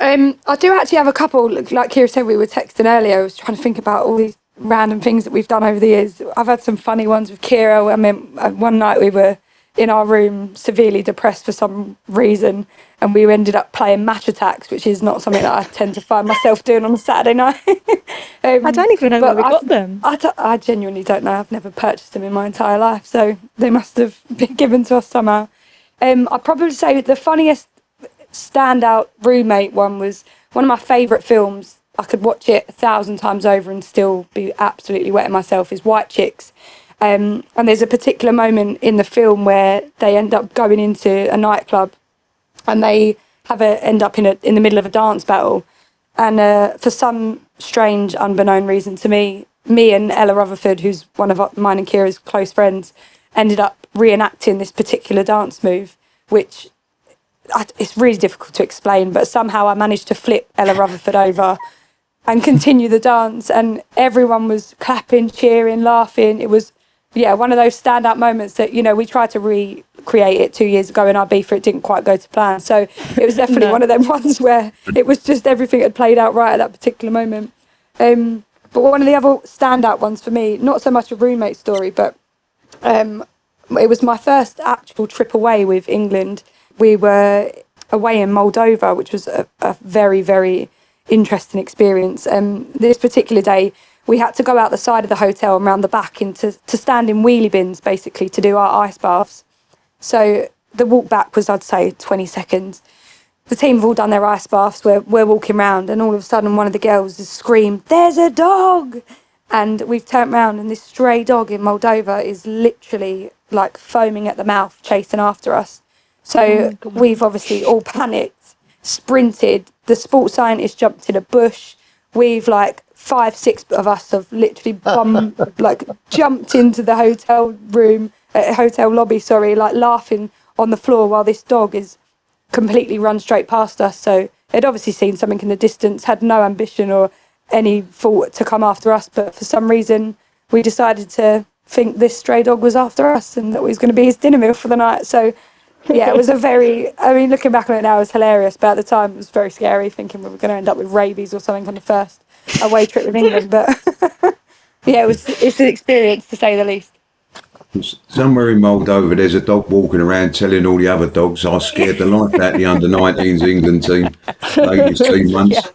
I do actually have a couple. Like Ciara said, we were texting earlier. I was trying to think about all these random things that we've done over the years. I've had some funny ones with Ciara. One night we were in our room severely depressed for some reason, and we ended up playing Match Attacks, which is not something that I tend to find myself doing on a Saturday night.
I don't even know where we got them.
I genuinely don't know. I've never purchased them in my entire life, so they must have been given to us somehow. I'd probably say the funniest standout roommate one was one of my favourite films I could watch it 1,000 times over and still be absolutely wetting myself, is White Chicks. And there's a particular moment in the film where they end up going into a nightclub and they end up in the middle of a dance battle. And for some strange, unbeknown reason to me and Ella Rutherford, who's one of mine and Ciara's close friends, ended up reenacting this particular dance move, which it's really difficult to explain, but somehow I managed to flip Ella Rutherford over and continue the dance, and everyone was clapping, cheering, laughing. It was, one of those standout moments that, we tried to recreate it 2 years ago in Ibiza. It didn't quite go to plan. So it was definitely one of them ones where it was just everything had played out right at that particular moment. But one of the other standout ones for me, not so much a roommate story, but it was my first actual trip away with England. We were away in Moldova, which was a very, very interesting experience. This particular day, we had to go out the side of the hotel and round the back to stand in wheelie bins, basically, to do our ice baths. So the walk back was, I'd say, 20 seconds. The team have all done their ice baths. We're walking around, and all of a sudden one of the girls has screamed, "There's a dog!" And we've turned around, and this stray dog in Moldova is literally like foaming at the mouth, chasing after us. So we've obviously all panicked, sprinted. The sports scientist jumped in a bush. We've 5, 6 of us have literally jumped into the hotel lobby, laughing on the floor while this dog is completely run straight past us. So it obviously seen something in the distance, had no ambition or any thought to come after us, but for some reason we decided to think this stray dog was after us and that we was going to be his dinner meal for the night. So it was looking back on it now, it was hilarious, but at the time it was very scary, thinking we were going to end up with rabies or something on the first away trip with England. But it's an experience, to say the least.
Somewhere in Moldova, there's a dog walking around telling all the other dogs, "I scared the life out of the under-19s England team, ladies team once."
Yeah.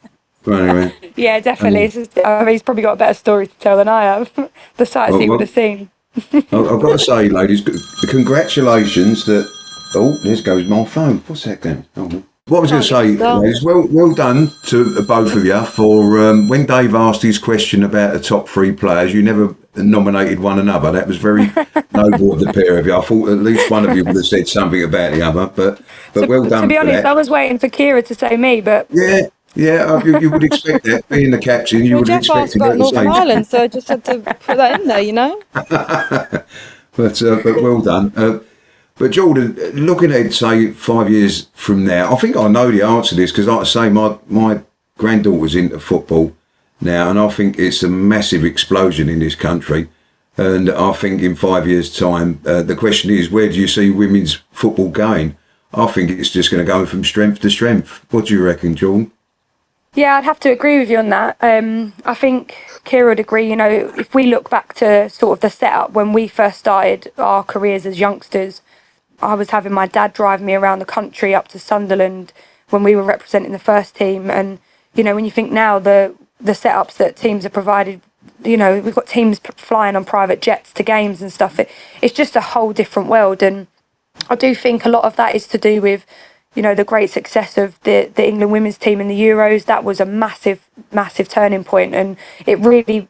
But anyway.
Yeah, definitely. He's probably got a better story to tell than I have. The sights he would have seen.
I've got to say, ladies, congratulations that... Oh, there goes my phone. What's that then? Oh. What I was going to say, ladies, well done to both of you for when Dave asked his question about the top 3 players, you never nominated one another. That was very noble of the pair of you. I thought at least one of you would have said something about the other, but well done.
To be honest, I was waiting for Ciara to say me, but...
Yeah, you would expect that. Being the captain, you would have expected that.
Jeff asked about Northern Ireland, so I just had to put that in there,
But well done. But Jordan, looking at, say, 5 years from now, I think I know the answer to this because, like I say, my granddaughter's into football now, and I think it's a massive explosion in this country. And I think in 5 years' time, the question is, where do you see women's football going? I think it's just going to go from strength to strength. What do you reckon, Jordan?
Yeah, I'd have to agree with you on that. I think Ciara would agree. If we look back to sort of the setup when we first started our careers as youngsters, I was having my dad drive me around the country up to Sunderland when we were representing the first team. And, when you think now the setups that teams are provided, we've got teams flying on private jets to games and stuff. It's just a whole different world. And I do think a lot of that is to do with, the great success of the England women's team in the Euros. That was a massive, massive turning point. And it really,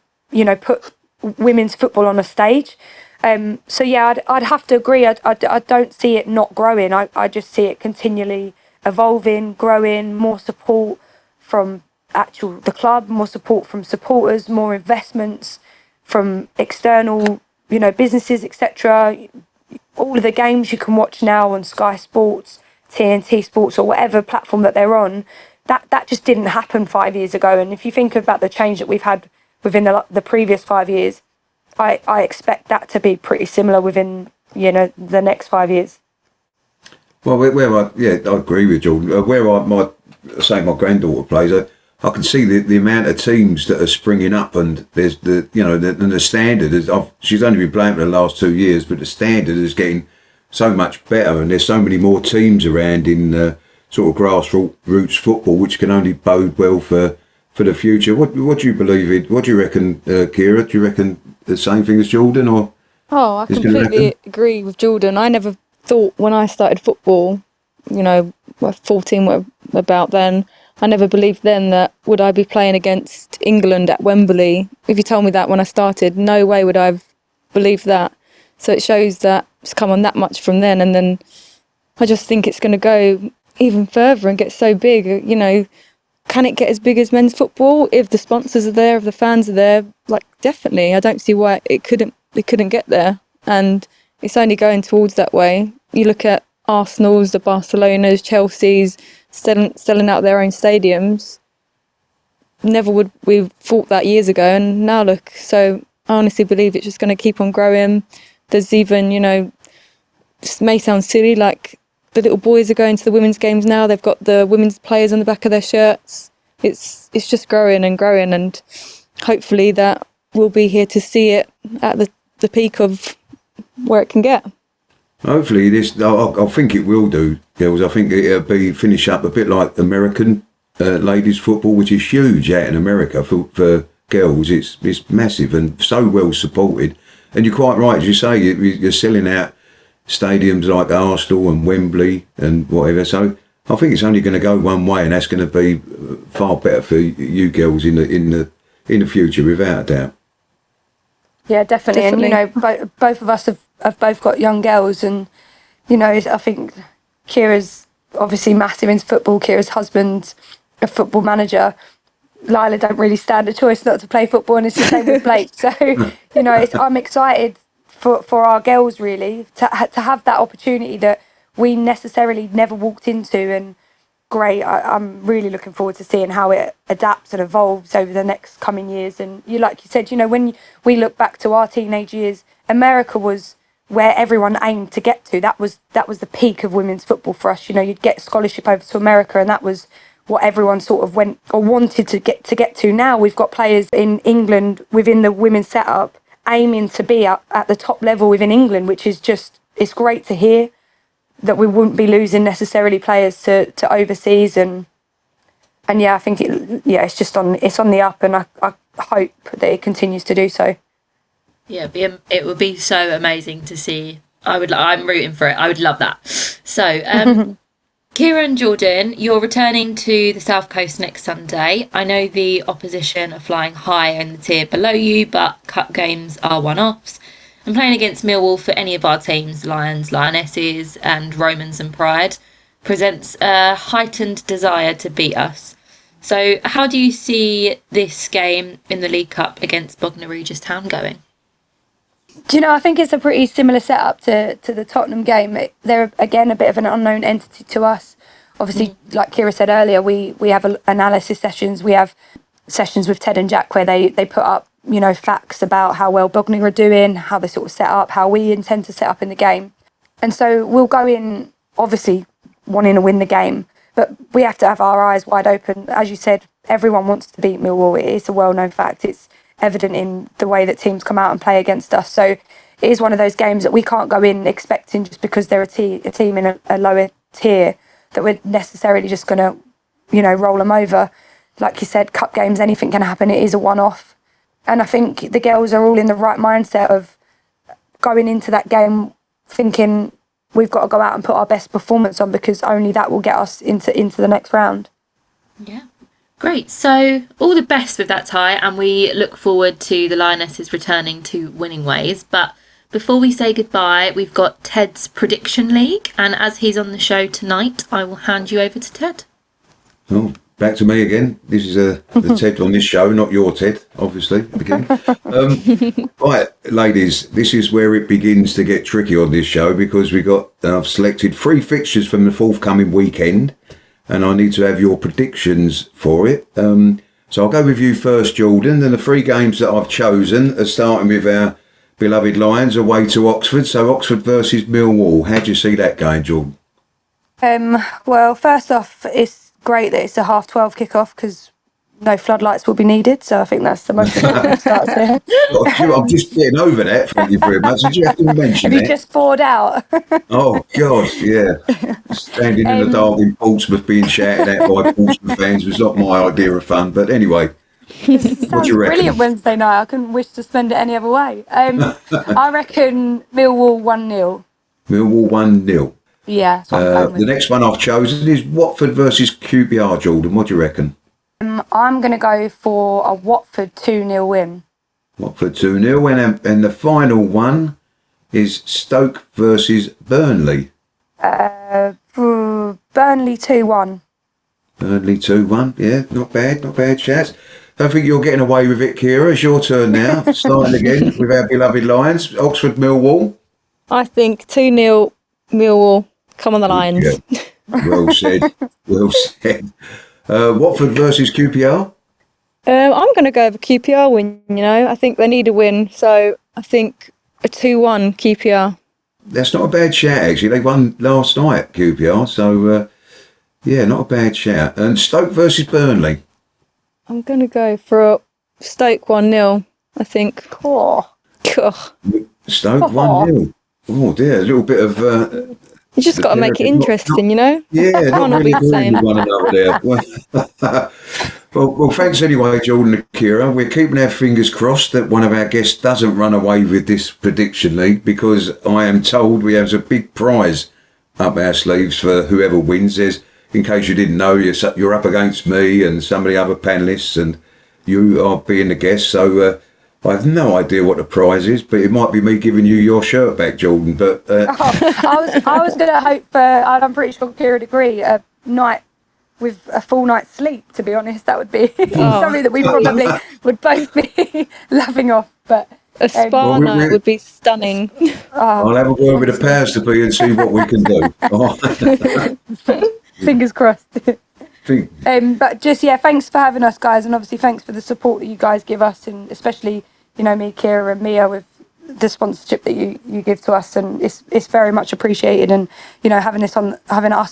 put women's football on a stage. I'd have to agree. I don't see it not growing. I just see it continually evolving, growing, more support from the club, more support from supporters, more investments from external, businesses, etc. All of the games you can watch now on Sky Sports, TNT Sports, or whatever platform that they're on, that just didn't happen 5 years ago. And if you think about the change that we've had within the previous 5 years, I expect that to be pretty similar within, the next 5 years.
Well, I agree with Jordan. My granddaughter plays, I can see the amount of teams that are springing up, and there's the standard is. She's only been playing for the last 2 years, but the standard is getting so much better, and there's so many more teams around in sort of grassroots football, which can only bode well for the future. What do you believe in? What do you reckon, Ciara? Do you reckon the same thing as Jordan, or?
Oh, I completely agree with Jordan. I never thought when I started football, 14, about then, I never believed then that would I be playing against England at Wembley. If you told me that when I started, no way would I have believed that. So it shows that it's come on that much from then, and then I just think it's going to go even further and get so big. You know, can it get as big as men's football if the sponsors are there, if the fans are there? Like, definitely. I don't see why it couldn't get there, and it's only going towards that way. You look at Arsenal's, the Barcelona's, Chelsea's selling out their own stadiums. Never would we thought that years ago, and now look. So I honestly believe it's just going to keep on growing. There's even, you know, this may sound silly, like the little boys are going to the women's games now. They've got the women's players on the back of their shirts. It's just growing and growing, and hopefully that we'll be here to see it at the peak of where it can get.
Hopefully I think it will do, girls. I think it'll finish up a bit like American ladies football, which is huge out in America for girls. It's massive and so well supported. And you're quite right, as you say, you're selling out stadiums like Arsenal and Wembley and whatever. So I think it's only going to go one way, and that's going to be far better for you girls in the future, without a doubt.
Yeah, definitely. And, you know, both of us have both got young girls, and, you know, I think Ciara's obviously massive into football. Ciara's husband's a football manager. Lila don't really stand a choice not to play football, and it's the same with Blake. So, you know, I'm excited for our girls, really, to have that opportunity that we necessarily never walked into. And great, I'm really looking forward to seeing how it adapts and evolves over the next coming years. And like you said, you know, when we look back to our teenage years, America was where everyone aimed to get to. That was the peak of women's football for us. You know, you'd get a scholarship over to America, and that was what everyone sort of went or wanted to get to. Now we've got players in England within the women's setup aiming to be at the top level within England, which is just, it's great to hear that we wouldn't be losing necessarily players to overseas. And yeah, I think it's just on the up, and I hope that it continues to do so.
Yeah, it would be so amazing to see. I'm rooting for it. I would love that. So, Ciara and Jordan, you're returning to the South Coast next Sunday. I know the opposition are flying high in the tier below you, but cup games are one-offs. And playing against Millwall for any of our teams, Lions, Lionesses and Romans and Pride, presents a heightened desire to beat us. So how do you see this game in the League Cup against Bognor Regis Town going?
Do you know, I think it's a pretty similar setup to the Tottenham game. They're, again, a bit of an unknown entity to us. Obviously, like Ciara said earlier, we have analysis sessions. We have sessions with Ted and Jack where they put up, you know, facts about how well Bognor are doing, how they sort of set up, how we intend to set up in the game. And so we'll go in, obviously, wanting to win the game, but we have to have our eyes wide open. As you said, everyone wants to beat Millwall. It is a well-known fact. It's evident in the way that teams come out and play against us. So it is one of those games that we can't go in expecting, just because they're a team in a lower tier, that we're necessarily just going to, you know, roll them over. Like you said, cup games, anything can happen. It is a one-off. And I think the girls are all in the right mindset of going into that game thinking we've got to go out and put our best performance on, because only that will get us into the next round.
Yeah. Great. So all the best with that tie, and we look forward to the Lionesses returning to winning ways. But before we say goodbye, we've got Ted's Prediction League, and as he's on the show tonight, I will hand you over to Ted.
Oh, back to me again. This is the Ted on this show, not your Ted, obviously. Again. Right, ladies, this is where it begins to get tricky on this show, because I've selected 3 fixtures from the forthcoming weekend, and I need to have your predictions for it. So I'll go with you first, Jordan. And the 3 games that I've chosen are starting with our beloved Lions away to Oxford. So Oxford versus Millwall. How do you see that going, Jordan?
Well, first off, it's great that it's a 12:30 kick-off, because no floodlights will be needed. So I think that's the most important start here.
I'm just getting over that. Thank you very much. Did you have to mention
Have
that?
you just poured out?
Oh, God, yeah. Standing in the dark in Portsmouth being shouted at by Portsmouth fans was not my idea of fun. But anyway, what do you reckon?
Brilliant Wednesday night. I couldn't wish to spend it any other way. I reckon Millwall 1-0.
Millwall 1-0.
Yeah, that's what I'm going with.
The next one I've chosen is Watford versus QPR, Jordan. What do you reckon?
I'm going to go for a Watford 2-0 win.
Watford 2-0. And the final one is Stoke versus Burnley.
Burnley 2-1.
Burnley 2-1. Yeah, not bad shouts. Don't think you're getting away with it, Ciara. It's your turn now. Starting again with our beloved Lions. Oxford Millwall.
I think 2-0 Millwall. Come on the Lions.
Yeah. Well said. Well said. Watford versus QPR.
I'm going to go with a QPR win, I think they need a win. So I think a 2-1 QPR.
That's not a bad shout, actually. They won last night, QPR. So, yeah, not a bad shout. And Stoke versus Burnley.
I'm going to go for a Stoke 1-0, I think.
Oh.
Stoke 1-0. Oh, dear. A little bit of...
You just got to make it interesting,
Yeah,
Can't
not
all be
really
the same.
one another there. Well, thanks anyway, Jordan and Ciara. We're keeping our fingers crossed that one of our guests doesn't run away with this prediction league, because I am told we have a big prize up our sleeves for whoever wins. There's, in case you didn't know, you're up against me and some of the other panellists, and you are being the guest. So I have no idea what the prize is, but it might be me giving you your shirt back, Jordan. But
I was going to hope for, and I'm pretty sure Ciara would agree, a night with a full night's sleep. To be honest, that would be something that we probably would both be laughing off. But
a spa night would be stunning.
I'll have a word with the powers to be and see what we can do.
Fingers crossed. But just, thanks for having us, guys, and obviously thanks for the support that you guys give us, and especially, me, Ciara and Mia, with the sponsorship that you give to us, and it's very much appreciated. And having us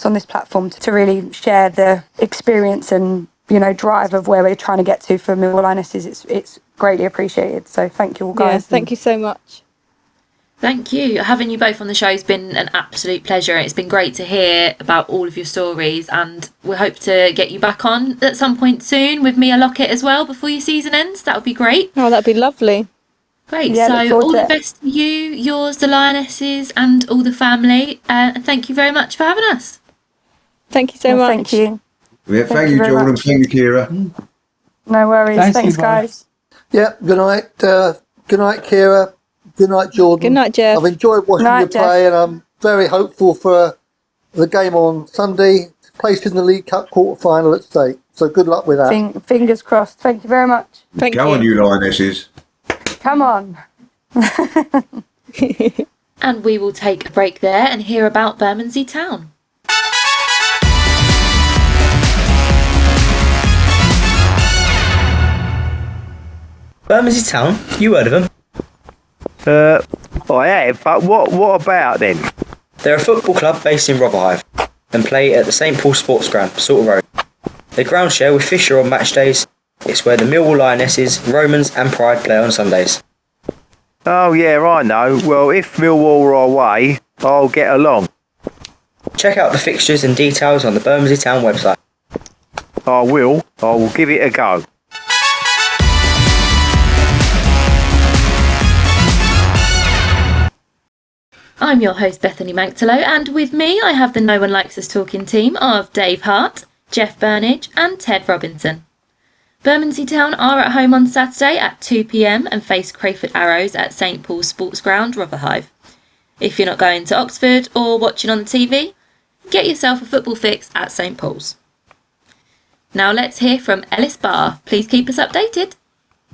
on this platform to really share the experience and drive of where we're trying to get to for Millwall Lionesses, it's greatly appreciated. So thank you all, guys.
Yeah, thank you so much.
Thank you. Having you both on the show has been an absolute pleasure. It's been great to hear about all of your stories, and we hope to get you back on at some point soon with Mia Lockett as well before your season ends. That would be great.
Oh, that'd be lovely.
Great. So all the best to you, yours, the Lionesses, and all the family. And thank you very much for having us.
Thank you so much.
Thank you.
Yeah, thank you, Jordan.
Much.
Thank you, Ciara.
No worries. Thanks guys.
Yeah, good night. Good night, Ciara. Good night, Jordan.
Good night, Jeff.
I've enjoyed watching you play, and I'm very hopeful for the game on Sunday, place in the League Cup quarter-final at stake. So good luck with that.
Fingers crossed. Thank you very much.
Go on, you Lionesses.
Come on.
And we will take a break there and hear about Bermondsey Town.
Bermondsey Town? You heard of them?
I have, but what about then?
They're a football club based in Rotherhithe and play at the St Paul Sports Ground, Salter Road. They ground share with Fisher on match days. It's where the Millwall Lionesses, Romans and Pride play on Sundays.
Oh yeah, I know. Well, if Millwall are away, I'll get along.
Check out the fixtures and details on the Bermondsey Town website.
I will give it a go.
I'm your host, Bethany Manktelow, and with me I have the No One Likes Us Talking team of Dave Hart, Jeff Burnige and Ted Robinson. Bermondsey Town are at home on Saturday at 2 p.m. and face Crayford Arrows at St Paul's Sports Ground, Rotherhithe. If you're not going to Oxford or watching on the TV, get yourself a football fix at St Paul's. Now let's hear from Ellis Barr. Please keep us updated.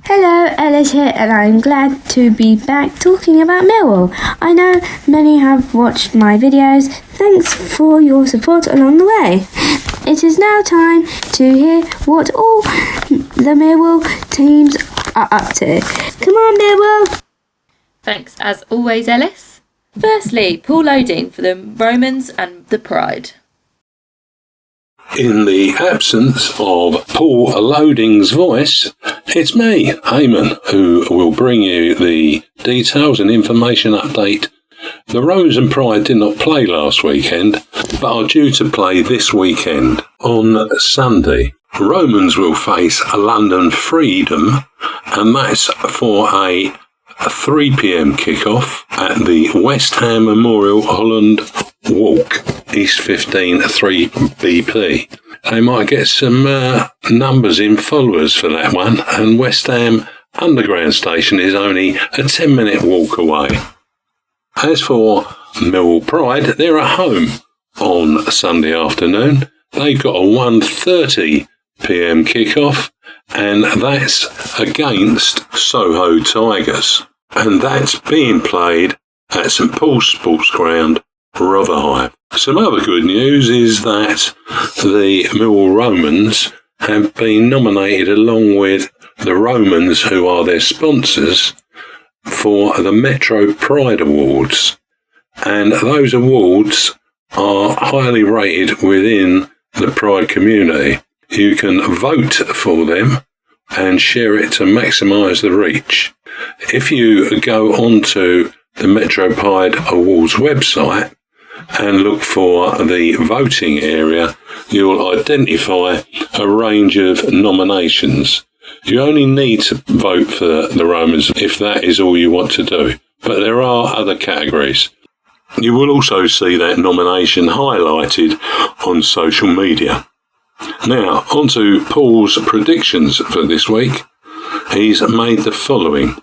Hello, Ellis here, and I'm glad to be back talking about Millwall. I know many have watched my videos. Thanks for your support along the way. It is now time to hear what all the Millwall teams are up to. Come on, Millwall!
Thanks as always, Ellis. Firstly, Paul Odin for the Romans and the Pride.
In the absence of Paul Loading's voice, it's me, Eamon, who will bring you the details and information update. The Romans and Pride did not play last weekend, but are due to play this weekend on Sunday. Romans will face London Freedom, and that's for a 3 p.m. kickoff at the West Ham Memorial Holland Walk, East 15 3BP. They might get some numbers in followers for that one, and West Ham Underground Station is only a 10-minute walk away. As for Millwall Pride, they're at home on Sunday afternoon. They've got a 1:30 p.m. kickoff, and that's against Soho Tigers. And that's being played at St Paul's Sports Ground, Rotherhithe. Some other good news is that the Millwall Romans have been nominated along with the Romans, who are their sponsors, for the Metro Pride Awards. And those awards are highly rated within the Pride community. You can vote for them and share it to maximise the reach. If you go onto the Metro Pride Awards website and look for the voting area, you'll identify a range of nominations. You only need to vote for the Romans if that is all you want to do, but there are other categories. You will also see that nomination highlighted on social media. Now, on to Paul's predictions for this week. He's made the following.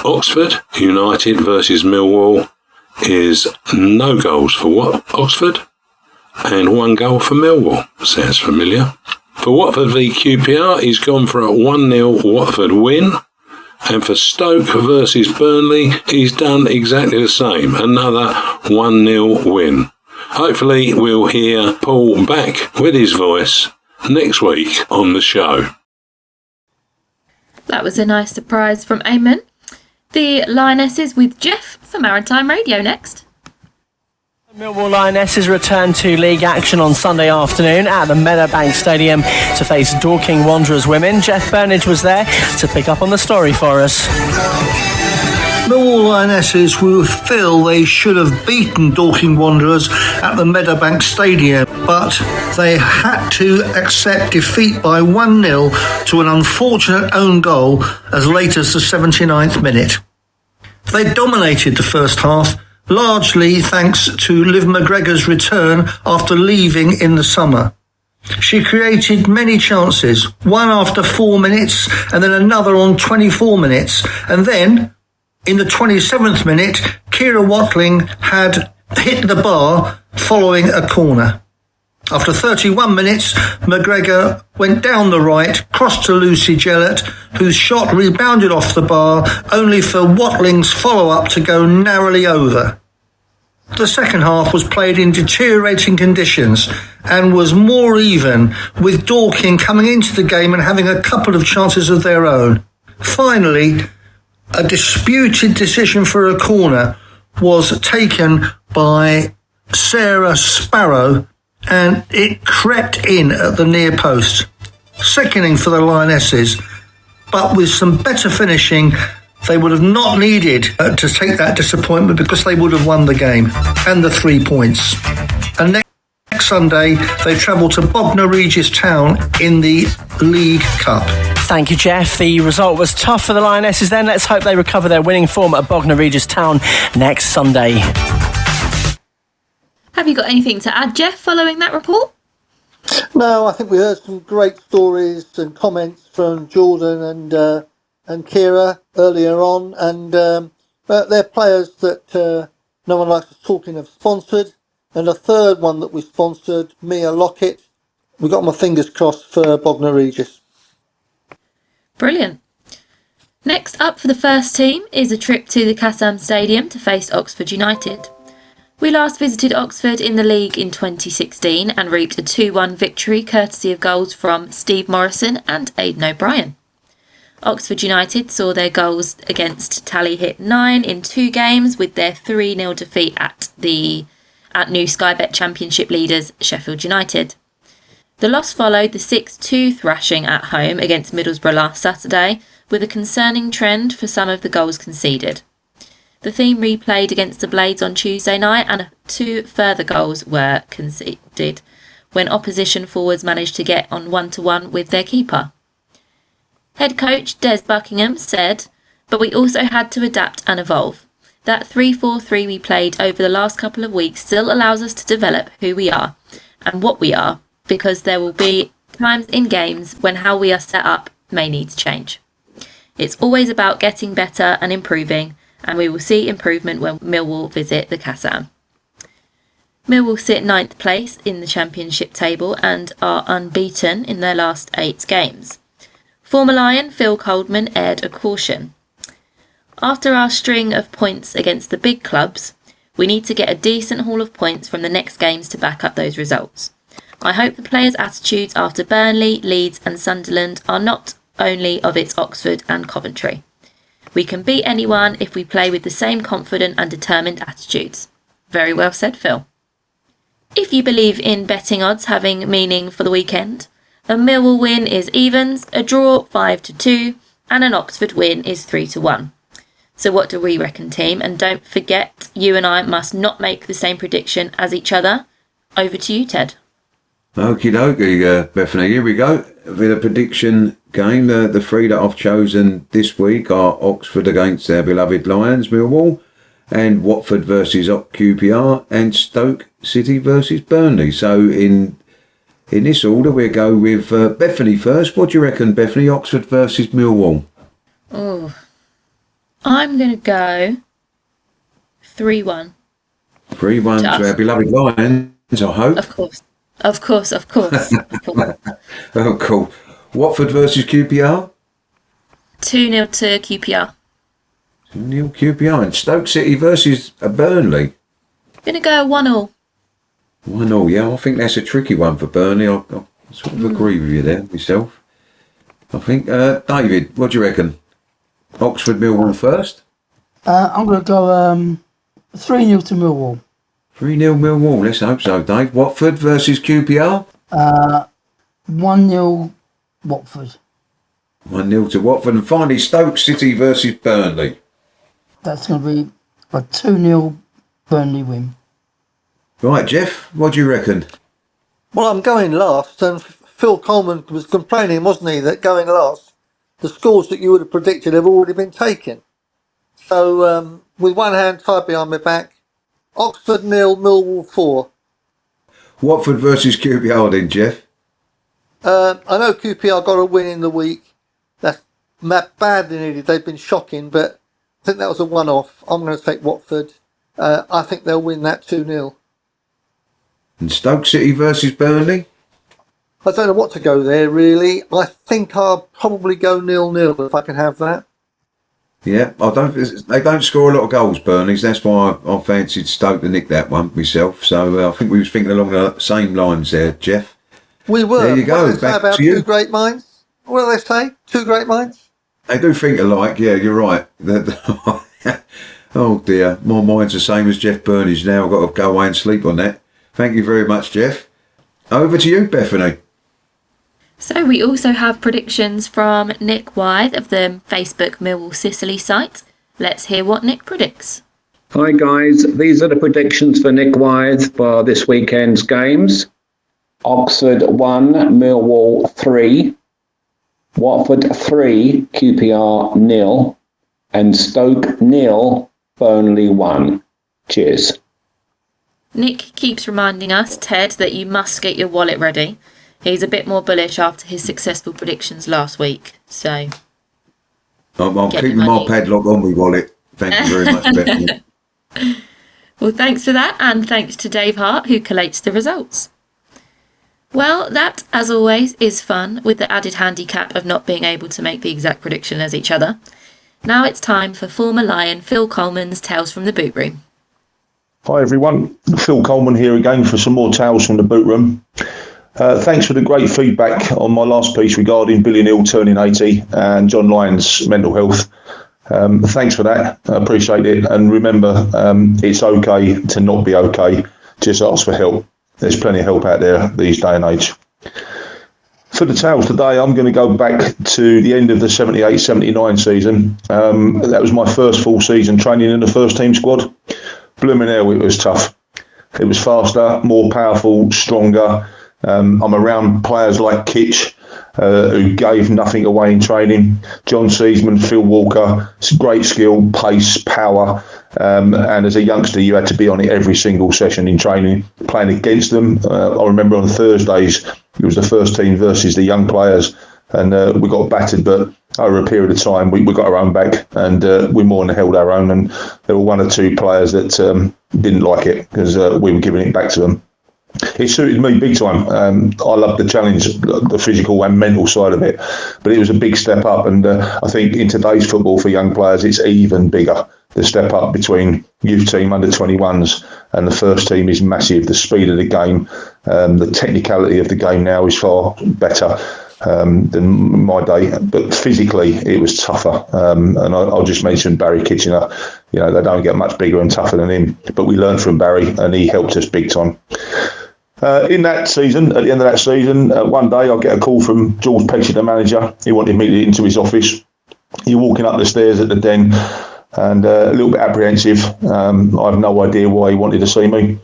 Oxford United versus Millwall is no goals for Oxford and 1 goal for Millwall. Sounds familiar. For Watford v QPR, he's gone for a 1-0 Watford win. And for Stoke versus Burnley, he's done exactly the same. Another 1-0 win. Hopefully we'll hear Paul back with his voice next week on the show.
That was a nice surprise from Eamon. The Lionesses with Jeff for Maritime Radio next.
Millwall Lionesses return to league action on Sunday afternoon at the Meadowbank Stadium to face Dorking Wanderers women. Jeff Burnige was there to pick up on the story for us.
Millwall Lionesses will feel they should have beaten Dorking Wanderers at the Meadowbank Stadium, but they had to accept defeat by 1-0 to an unfortunate own goal as late as the 79th minute. They dominated the first half, largely thanks to Liv McGregor's return after leaving in the summer. She created many chances, one after 4 minutes and then another on 24 minutes. And then, in the 27th minute, Ciara Watling had hit the bar following a corner. After 31 minutes, McGregor went down the right, crossed to Lucy Gellert, whose shot rebounded off the bar, only for Watling's follow-up to go narrowly over. The second half was played in deteriorating conditions and was more even, with Dorking coming into the game and having a couple of chances of their own. Finally, a disputed decision for a corner was taken by Sarah Sparrow, and it crept in at the near post. Sickening for the Lionesses, but with some better finishing, they would have not needed to take that disappointment because they would have won the game and the 3 points. And next Sunday, they travel to Bognor Regis Town in the League Cup.
Thank you, Jeff. The result was tough for the Lionesses then. Let's hope they recover their winning form at Bognor Regis Town next Sunday.
Have you got anything to add, Jeff, following that report?
No, I think we heard some great stories and comments from Jordan and Ciara earlier on, and they're players that no one likes talking have sponsored. And a third one that we sponsored, Mia Lockett. We've got my fingers crossed for Bognor Regis.
Brilliant. Next up for the first team is a trip to the Kassam Stadium to face Oxford United. We last visited Oxford in the league in 2016 and reaped a 2-1 victory courtesy of goals from Steve Morrison and Aidan O'Brien. Oxford United saw their goals against tally hit 9 in 2 games, with their 3-0 defeat at new Sky Bet Championship leaders Sheffield United. The loss followed the 6-2 thrashing at home against Middlesbrough last Saturday, with a concerning trend for some of the goals conceded. The theme replayed against the Blades on Tuesday night, and 2 further goals were conceded when opposition forwards managed to get on 1-1 with their keeper. Head coach Des Buckingham said, But we also had to adapt and evolve. That 3-4-3 we played over the last couple of weeks still allows us to develop who we are and what we are, because there will be times in games when how we are set up may need to change. It's always about getting better and improving, and we will see improvement when Millwall visit the Kassam. Millwall sit 9th place in the Championship table and are unbeaten in their last 8 games. Former Lion Phil Coleman aired a caution. After our string of points against the big clubs, we need to get a decent haul of points from the next games to back up those results. I hope the players' attitudes after Burnley, Leeds and Sunderland are not only of its Oxford and Coventry. We can beat anyone if we play with the same confident and determined attitudes. Very well said, Phil. If you believe in betting odds having meaning for the weekend, a Millwall win is evens, a draw 5-2 and an Oxford win is 3-1. So what do we reckon, team? And don't forget, you and I must not make the same prediction as each other. Over to you, Ted.
Okie dokie, Bethany, here we go. With a prediction game, the three that I've chosen this week are Oxford against their beloved Lions, Millwall, and Watford versus QPR, and Stoke City versus Burnley. So in this order, we'll go with Bethany first. What do you reckon, Bethany? Oxford versus Millwall?
Oh, I'm going to go 3-1.
3-1 to our beloved Lions, I hope.
Of course. Of course.
Oh, cool. Watford versus QPR?
2-0 to QPR.
2-0 QPR. And Stoke City versus Burnley?
Going to go 1-0.
1-0, yeah. I think that's a tricky one for Burnley. I sort of agree with you there, myself. I think, David, what do you reckon? Oxford, Millwall first?
I'm going to go 3-0 to Millwall.
3-0 Millwall, let's hope so, Dave. Watford versus QPR?
1-0 Watford.
1-0 to Watford. And finally, Stoke City versus Burnley.
That's going to be a 2-0 Burnley win.
Right, Jeff, what do you reckon?
Well, I'm going last, and Phil Coleman was complaining, wasn't he, that going last, the scores that you would have predicted have already been taken. So, with one hand tied behind my back, Oxford 0, Millwall 4.
Watford versus QPR then, Jeff?
I know QPR got a win in the week. That's badly needed. They've been shocking, but I think that was a one-off. I'm going to take Watford. I think they'll win that 2-0.
And Stoke City versus Burnley?
I don't know what to go there, really. I think I'll probably go 0-0 if I can have that.
Yeah, they don't score a lot of goals, Burnley's. That's why I fancied Stoke to nick that one myself. So I think we was thinking along the same lines there, Jeff.
We were.
There you go.
What do they say about two great minds? What do they say? Two great minds?
They do think alike. Yeah, you're right. Oh dear, my mind's the same as Jeff Burnige now. I've got to go away and sleep on that. Thank you very much, Jeff. Over to you, Bethany.
So we also have predictions from Nick Wythe of the Facebook Millwall Sicily site. Let's hear what Nick predicts.
Hi guys, these are the predictions for Nick Wythe for this weekend's games. Oxford 1, Millwall 3, Watford 3, QPR 0, and Stoke 0, Burnley 1. Cheers.
Nick keeps reminding us, Ted, that you must get your wallet ready. He's a bit more bullish after his successful predictions last week, so...
I'm keeping my padlock on my wallet. Thank you very much, Bethany.
Well, thanks for that, and thanks to Dave Hart, who collates the results. Well, that, as always, is fun, with the added handicap of not being able to make the exact prediction as each other. Now it's time for former Lion Phil Coleman's Tales from the Boot Room.
Hi everyone, Phil Coleman here again for some more Tales from the Boot Room. Thanks for the great feedback on my last piece regarding Billy Neal turning 80 and John Lyon's mental health. Thanks for that, I appreciate it. And remember, it's okay to not be okay, just ask for help. There's plenty of help out there these day and age. For the Tales today, I'm going to go back to the end of the 78-79 season. That was my first full season training in the first team squad. Blooming hell, it was tough. It was faster, more powerful, stronger. I'm around players like Kitch, who gave nothing away in training. John Seasman, Phil Walker, great skill, pace, power. And as a youngster, you had to be on it every single session in training, playing against them. I remember on Thursdays, it was the first team versus the young players, and we got battered, but over a period of time, we got our own back, and we more than held our own. And there were one or two players that didn't like it because we were giving it back to them. It suited me big time. I loved the challenge, the physical and mental side of it, but it was a big step up. And I think in today's football for young players, it's even bigger. The step up between youth team under 21s and the first team is massive. The speed of the game, the technicality of the game now is far better than my day, but physically it was tougher. And I'll just mention Barry Kitchener. You know, they don't get much bigger and tougher than him, but we learned from Barry and he helped us big time. In that season, at the end of that season, one day I get a call from George Petty, the manager. He wanted me into his office. You're walking up the stairs at the Den and a little bit apprehensive. I have no idea why he wanted to see me.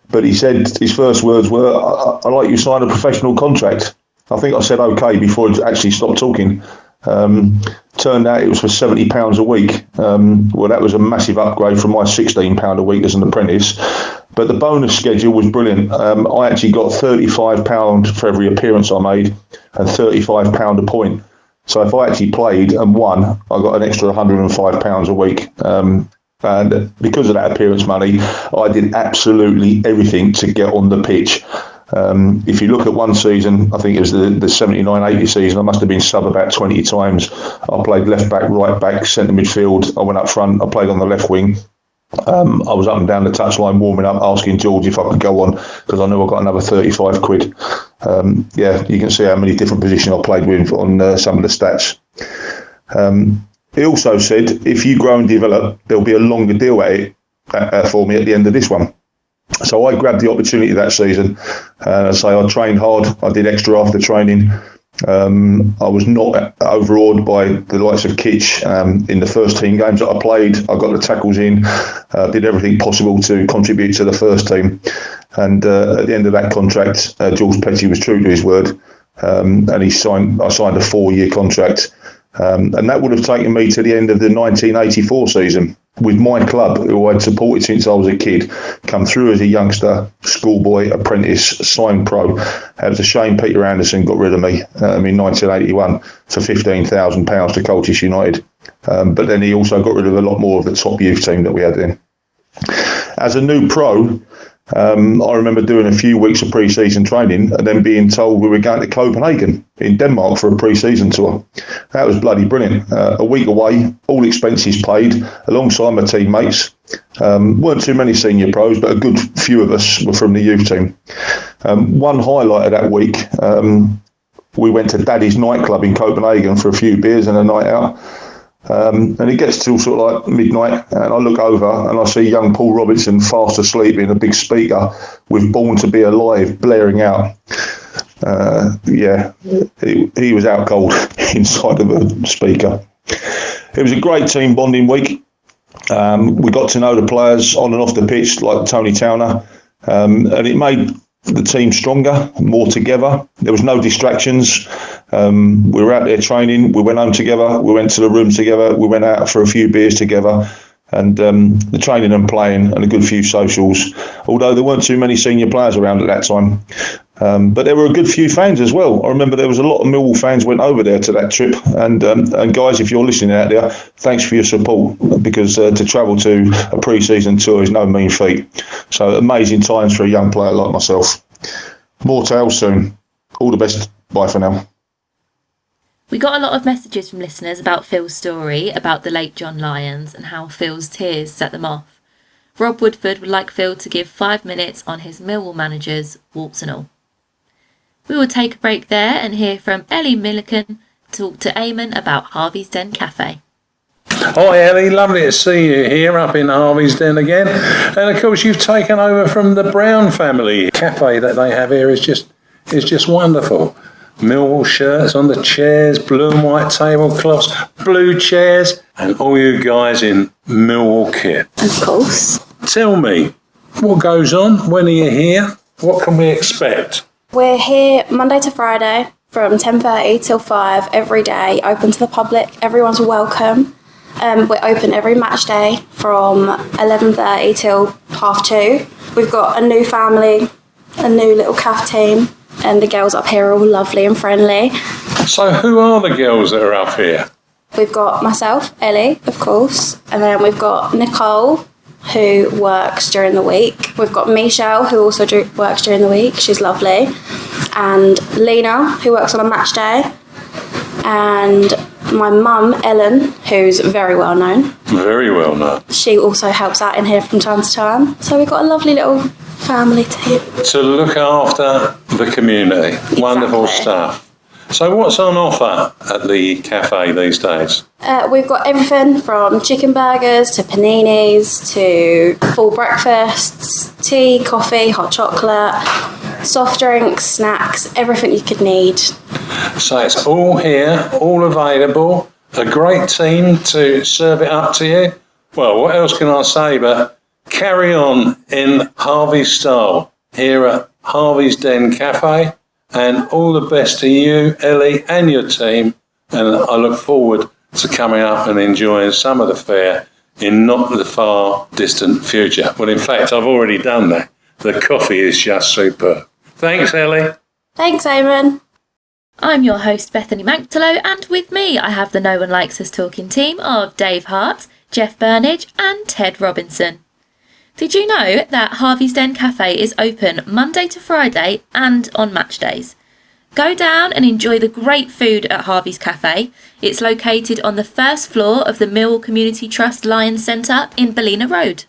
But he said, his first words were, I'd like you to sign a professional contract. I think I said okay before I actually stopped talking. Turned out it was for £70 a week. Well, that was a massive upgrade from my £16 a week as an apprentice. But the bonus schedule was brilliant. I actually got £35 for every appearance I made and £35 a point. So if I actually played and won, I got an extra £105 a week. And because of that appearance money, I did absolutely everything to get on the pitch. If you look at one season, I think it was the 79-80 season, I must have been sub about 20 times. I played left back, right back, centre midfield. I went up front. I played on the left wing. I was up and down the touchline warming up, asking George if I could go on because I knew I got another 35 quid. Yeah, you can see how many different positions I played with on some of the stats. He also said, if you grow and develop, there'll be a longer deal at it for me at the end of this one. So I grabbed the opportunity that season. I trained hard. I did extra after training. I was not overawed by the likes of Kitch in the first team games that I played. I got the tackles in, did everything possible to contribute to the first team. And at the end of that contract, George Petty was true to his word, and I signed a 4-year contract. And that would have taken me to the end of the 1984 season with my club, who I'd supported since I was a kid, come through as a youngster, schoolboy, apprentice, signed pro. It was a shame Peter Anderson got rid of me in 1981 for £15,000 to Colchester United. But then he also got rid of a lot more of the top youth team that we had then. As a new pro, I remember doing a few weeks of pre-season training and then being told we were going to Copenhagen in Denmark for a pre-season tour. That was bloody brilliant. A week away, all expenses paid, alongside my teammates. Weren't too many senior pros, but a good few of us were from the youth team. One highlight of that week, we went to Daddy's nightclub in Copenhagen for a few beers and a night out. And it gets till sort of like midnight, and I look over and I see young Paul Robertson fast asleep in a big speaker with Born to Be Alive blaring out. He was out cold inside of a speaker. It was a great team bonding week. We got to know the players on and off the pitch, like Tony Towner, and it made the team stronger, more together. There was no distractions. We were out there training. We went home together. We went to the room together. We went out for a few beers together. And the training and playing and a good few socials, although there weren't too many senior players around at that time. But there were a good few fans as well. I remember there was a lot of Millwall fans went over there to that trip. And guys, if you're listening out there, thanks for your support, because to travel to a pre-season tour is no mean feat. So amazing times for a young player like myself. More tales soon. All the best. Bye for now.
We got a lot of messages from listeners about Phil's story about the late John Lyons and how Phil's tears set them off. Rob Woodford would like Phil to give 5 minutes on his Millwall managers, warts and all. We will take a break there and hear from Ellie Milliken talk to Eamon about Harvey's Den Cafe.
Hi Ellie, lovely to see you here up in Harvey's Den again. And of course you've taken over from the Brown family. Cafe that they have here is just wonderful. Millwall shirts on the chairs, blue and white tablecloths, blue chairs, and all you guys in Millwall kit.
Of course.
Tell me, what goes on? When are you here? What can we expect?
We're here Monday to Friday from 10:30 till 5 every day, open to the public. Everyone's welcome. We're open every match day from 11:30 till 2:30. We've got a new family, a new little CAF team, and the girls up here are all lovely and friendly.
So who are the girls that are up here?
We've got myself, Ellie, of course, and then we've got Nicole, who works during the week. We've got Michelle, who also works during the week. She's lovely. And Lena, who works on a match day. And my mum, Ellen, who's very well known.
Very well known.
She also helps out in here from time to time. So we've got a lovely little family team.
To look after the community. Exactly. Wonderful stuff. So what's on offer at the cafe these days?
We've got everything from chicken burgers to paninis to full breakfasts, tea, coffee, hot chocolate, soft drinks, snacks, everything you could need.
So it's all here, all available, a great team to serve it up to you. Well, what else can I say but carry on in Harvey's style here at Harvey's Den Cafe. And all the best to you, Ellie, and your team. And I look forward to coming up and enjoying some of the fare in not the far distant future. Well, in fact, I've already done that. The coffee is just superb. Thanks, Ellie.
Thanks, Eamon.
I'm your host, Bethany Manktelow, and with me I have the No One Likes Us Talking team of Dave Hart, Jeff Burnige and Ted Robinson. Did you know that Harvey's Den Cafe is open Monday to Friday and on match days? Go down and enjoy the great food at Harvey's Cafe. It's located on the first floor of the Millwall Community Trust Lions Centre in Ballina Road.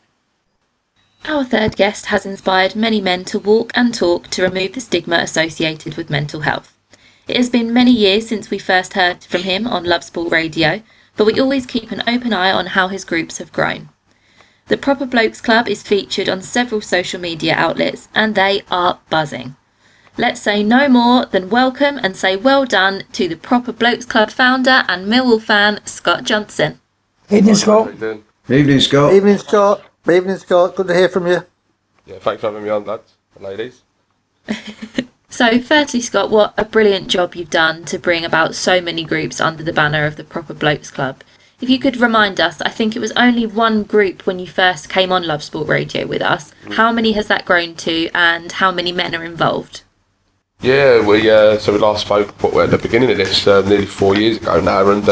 Our third guest has inspired many men to walk and talk to remove the stigma associated with mental health. It has been many years since we first heard from him on Love Sport Radio, but we always keep an open eye on how his groups have grown. The Proper Blokes Club is featured on several social media outlets and they are buzzing. Let's say no more than welcome and say well done to the Proper Blokes Club founder and Millwall fan, Scott Johnson.
Evening, Scott.
Evening, Scott.
Evening, Scott. Evening, Scott. Good to hear from you.
Yeah, thanks for having me on, lads and ladies.
So firstly, Scott, what a brilliant job you've done to bring about so many groups under the banner of the Proper Blokes Club. If you could remind us, I think it was only one group when you first came on Love Sport Radio with us. How many has that grown to and how many men are involved?
Yeah, we last spoke at the beginning of this nearly 4 years ago now, and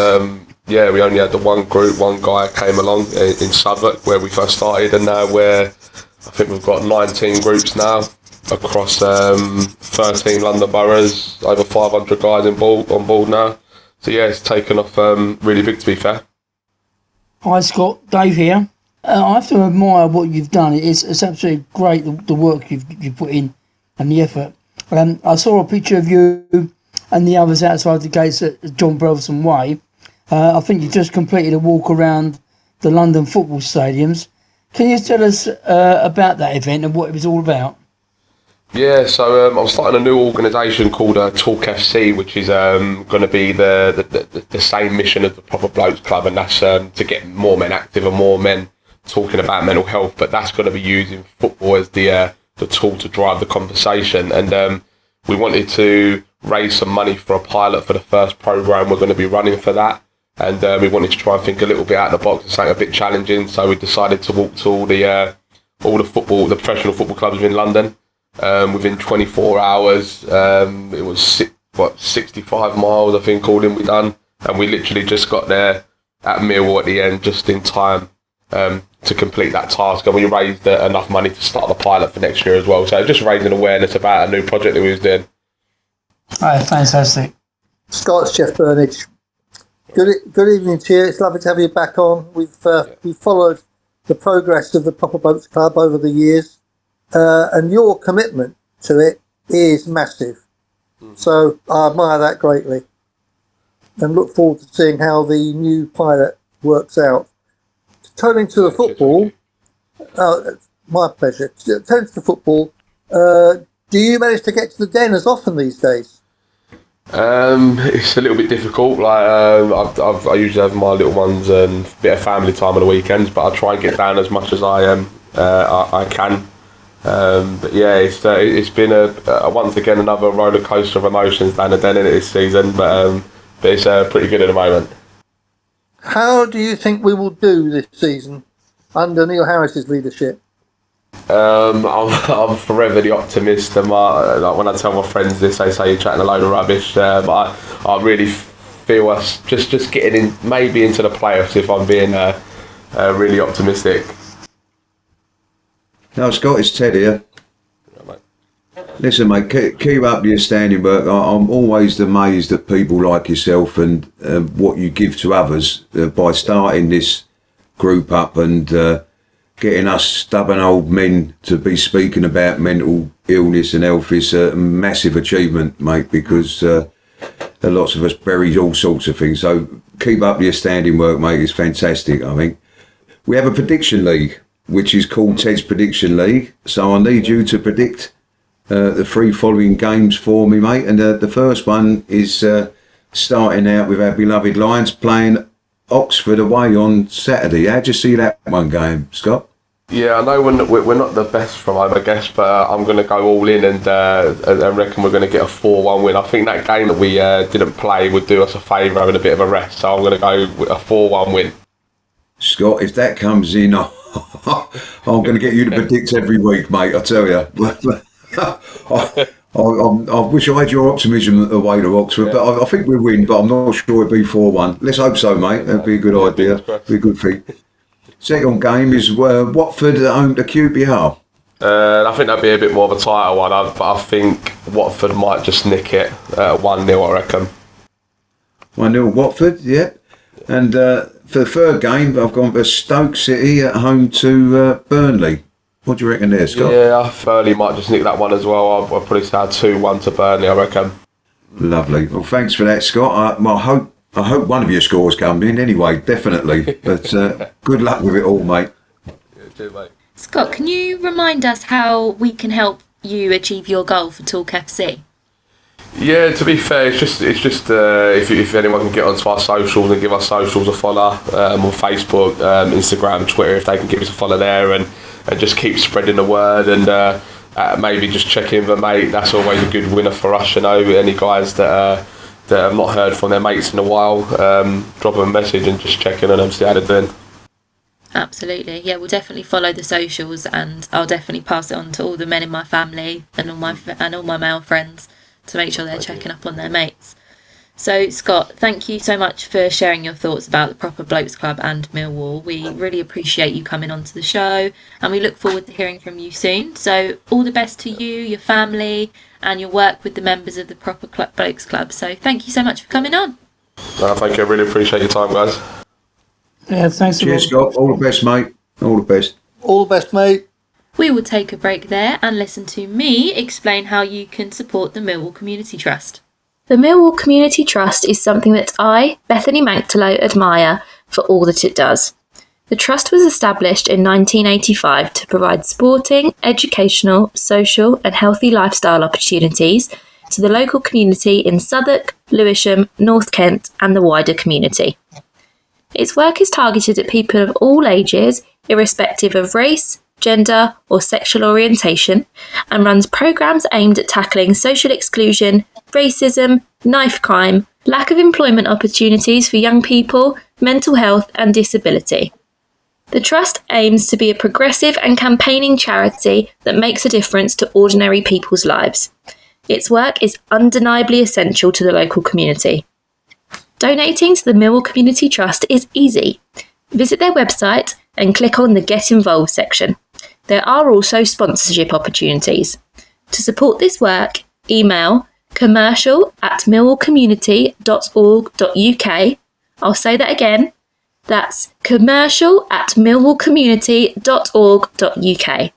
we only had the one group. One guy came along in Southwark where we first started, and now I think we've got 19 groups now across 13 London boroughs, over 500 guys on board now. So yeah, it's taken off really big, to be fair.
Hi Scott, Dave here. I have to admire what you've done. It's absolutely great, the work you've put in and the effort. I saw a picture of you and the others outside the gates at John Brelson Way. I think you just completed a walk around the London football stadiums. Can you tell us about that event and what it was all about?
Yeah, so I'm starting a new organisation called Talk FC, which is going to be the same mission as the Proper Blokes Club, and that's to get more men active and more men talking about mental health. But that's going to be using football as the tool to drive the conversation. And we wanted to raise some money for a pilot for the first programme we're going to be running for that. And we wanted to try and think a little bit out of the box and something a bit challenging. So we decided to walk to all the professional football clubs in London. Within 24 hours, it was 65 miles, I think, all in we done, and we literally just got there at Millwall at the end, just in time to complete that task, and we raised enough money to start the pilot for next year as well. So just raising awareness about a new project that we was doing.
Oh, fantastic.
Scott, it's Jeff Burnige. Good evening to you. It's lovely to have you back on. We've followed the progress of the Proper Blokes Club over the years. And your commitment to it is massive. So I admire that greatly and look forward to seeing how the new pilot works out. Turning to the football, my pleasure. Turning to the football, do you manage to get to the Den as often these days?
It's a little bit difficult. I usually have my little ones and a bit of family time on the weekends, but I try and get down as much as I can. But yeah, it's been a once again another roller coaster of emotions down the den in it this season. But it's pretty good at the moment.
How do you think we will do this season under Neil Harris's leadership?
I'm forever the optimist, and like when I tell my friends this, they say you're chatting a load of rubbish. But I really feel us just getting in, maybe into the playoffs if I'm being really optimistic.
No, Scott, it's Ted here. Listen, mate, keep up your standing work. I'm always amazed at people like yourself and what you give to others by starting this group up and getting us stubborn old men to be speaking about mental illness and health is a massive achievement, mate, because lots of us bury all sorts of things. So keep up your standing work, mate. It's fantastic, I think. We have a prediction league, which is called Ted's Prediction League. So I need you to predict the 3 following games for me, mate. And the first one is starting out with our beloved Lions playing Oxford away on Saturday. How'd you see that one going, Scott?
Yeah, I know we're not the best from home, I guess, but I'm going to go all in and reckon we're going to get a 4-1 win. I think that game that we didn't play would do us a favour having a bit of a rest, so I'm going to go with a 4-1 win.
Scott, if that comes in, I'm going to get you to predict every week, mate, I tell you. I wish I had your optimism away to Oxford, but I think we'll win, but I'm not sure it'll be 4-1. Let's hope so, mate. That'd be a good idea. Be a good thing. Second game is Watford at home to QPR.
I think that'd be a bit more of a tighter one, but I think Watford might just nick it 1-0, I reckon.
1-0 Watford, yeah. And for the third game, I've gone for Stoke City at home to Burnley. What do you reckon there, Scott?
Yeah, Burnley might just nick that one as well. I'll probably say 2-1 to Burnley, I reckon.
Lovely. Well, thanks for that, Scott. I hope one of your scores come in anyway, definitely. But good luck with it all, mate.
Yeah, cheers, mate.
Scott, can you remind us how we can help you achieve your goal for Talk FC?
Yeah, to be fair, it's just if anyone can get onto our socials and give our socials a follow on Facebook, Instagram, Twitter, if they can give us a follow there and just keep spreading the word and maybe just check in with a mate. That's always a good winner for us, you know. Any guys that have not heard from their mates in a while, drop them a message and just check in on them, see how they're doing.
Absolutely, yeah, we'll definitely follow the socials, and I'll definitely pass it on to all the men in my family and all my male friends to make sure they're checking up on their mates. So, Scott, thank you so much for sharing your thoughts about the Proper Blokes Club and Millwall. We really appreciate you coming onto the show, and we look forward to hearing from you soon. So, all the best to you, your family, and your work with the members of the Proper Blokes Club. So, thank you so much for coming on.
Thank you, I really appreciate your time, guys.
Yeah, thanks a lot.
Cheers, Scott. All the best, mate. All the best.
All the best, mate.
We will take a break there and listen to me explain how you can support the Millwall Community Trust. The Millwall Community Trust is something that I, Bethany Manktelow, admire for all that it does. The Trust was established in 1985 to provide sporting, educational, social and healthy lifestyle opportunities to the local community in Southwark, Lewisham, North Kent and the wider community. Its work is targeted at people of all ages, irrespective of race, gender or sexual orientation, and runs programmes aimed at tackling social exclusion, racism, knife crime, lack of employment opportunities for young people, mental health and disability. The Trust aims to be a progressive and campaigning charity that makes a difference to ordinary people's lives. Its work is undeniably essential to the local community. Donating to the Millwall Community Trust is easy. Visit their website and click on the Get Involved section. There are also sponsorship opportunities. To support this work, email commercial@millwallcommunity.org.uk. I'll say that again. That's commercial@millwallcommunity.org.uk.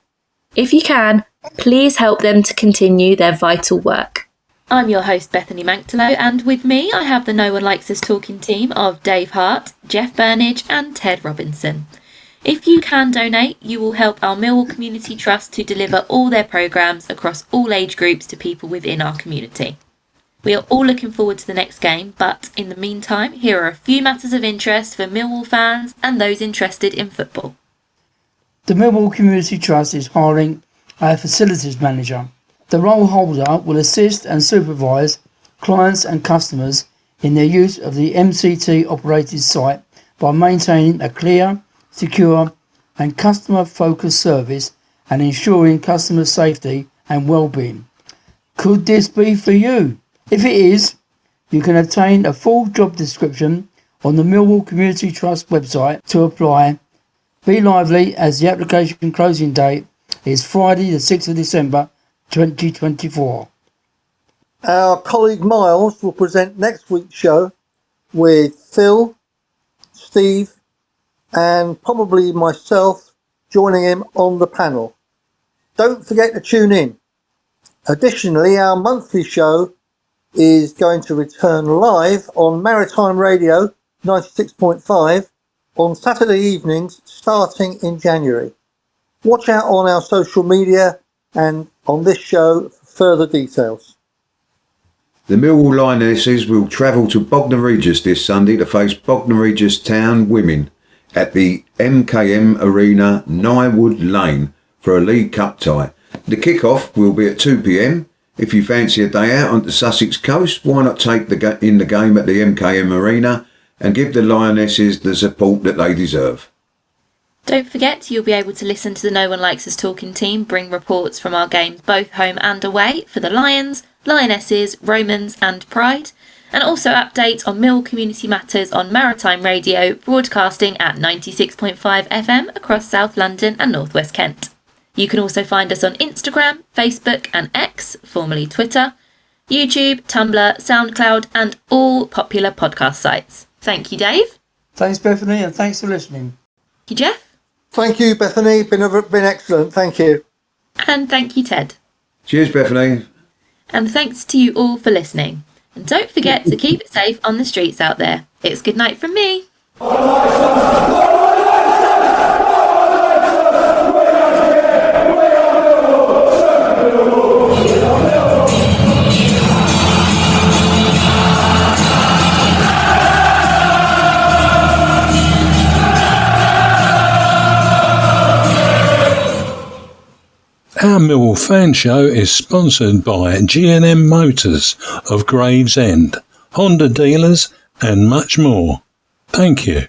If you can, please help them to continue their vital work. I'm your host, Bethany Manktelow, and with me I have the No One Likes Us Talking team of Dave Hart, Jeff Burnige and Ted Robinson. If you can donate, you will help our Millwall Community Trust to deliver all their programmes across all age groups to people within our community. We are all looking forward to the next game, but in the meantime, here are a few matters of interest for Millwall fans and those interested in football.
The Millwall Community Trust is hiring our facilities manager. The role holder will assist and supervise clients and customers in their use of the MCT operated site by maintaining a clear, secure and customer-focused service and ensuring customer safety and well-being. Could this be for you? If it is, you can obtain a full job description on the Millwall Community Trust website to apply. Be lively, as the application closing date is Friday the 6th of December 2024.
Our colleague Miles will present next week's show with Phil, Steve and probably myself joining him on the panel. Don't forget to tune in. Additionally, our monthly show is going to return live on Maritime Radio 96.5 on Saturday evenings starting in January. Watch out on our social media and on this show for further details.
The Millwall Lionesses will travel to Bognor Regis this Sunday to face Bognor Regis Town women at the MKM Arena, Nyewood Lane, for a League Cup tie. The kick-off will be at 2 p.m. If you fancy a day out on the Sussex coast, why not take the game at the MKM Arena and give the Lionesses the support that they deserve.
Don't forget, you'll be able to listen to the No One Likes Us Talking team bring reports from our games both home and away for the Lions, Lionesses, Romans and Pride, and also updates on Mill community matters on Maritime Radio, broadcasting at 96.5 FM across South London and North West Kent. You can also find us on Instagram, Facebook and X, formerly Twitter, YouTube, Tumblr, SoundCloud and all popular podcast sites. Thank you, Dave.
Thanks, Bethany, and thanks for listening.
Thank you, Jeff.
Thank you, Bethany. Been excellent. Thank you.
And thank you, Ted.
Cheers, Bethany.
And thanks to you all for listening. And don't forget to keep it safe on the streets out there. It's good night from me.
Our Millwall Fan Show is sponsored by G&M Motors of Gravesend, Honda dealers and much more. Thank you.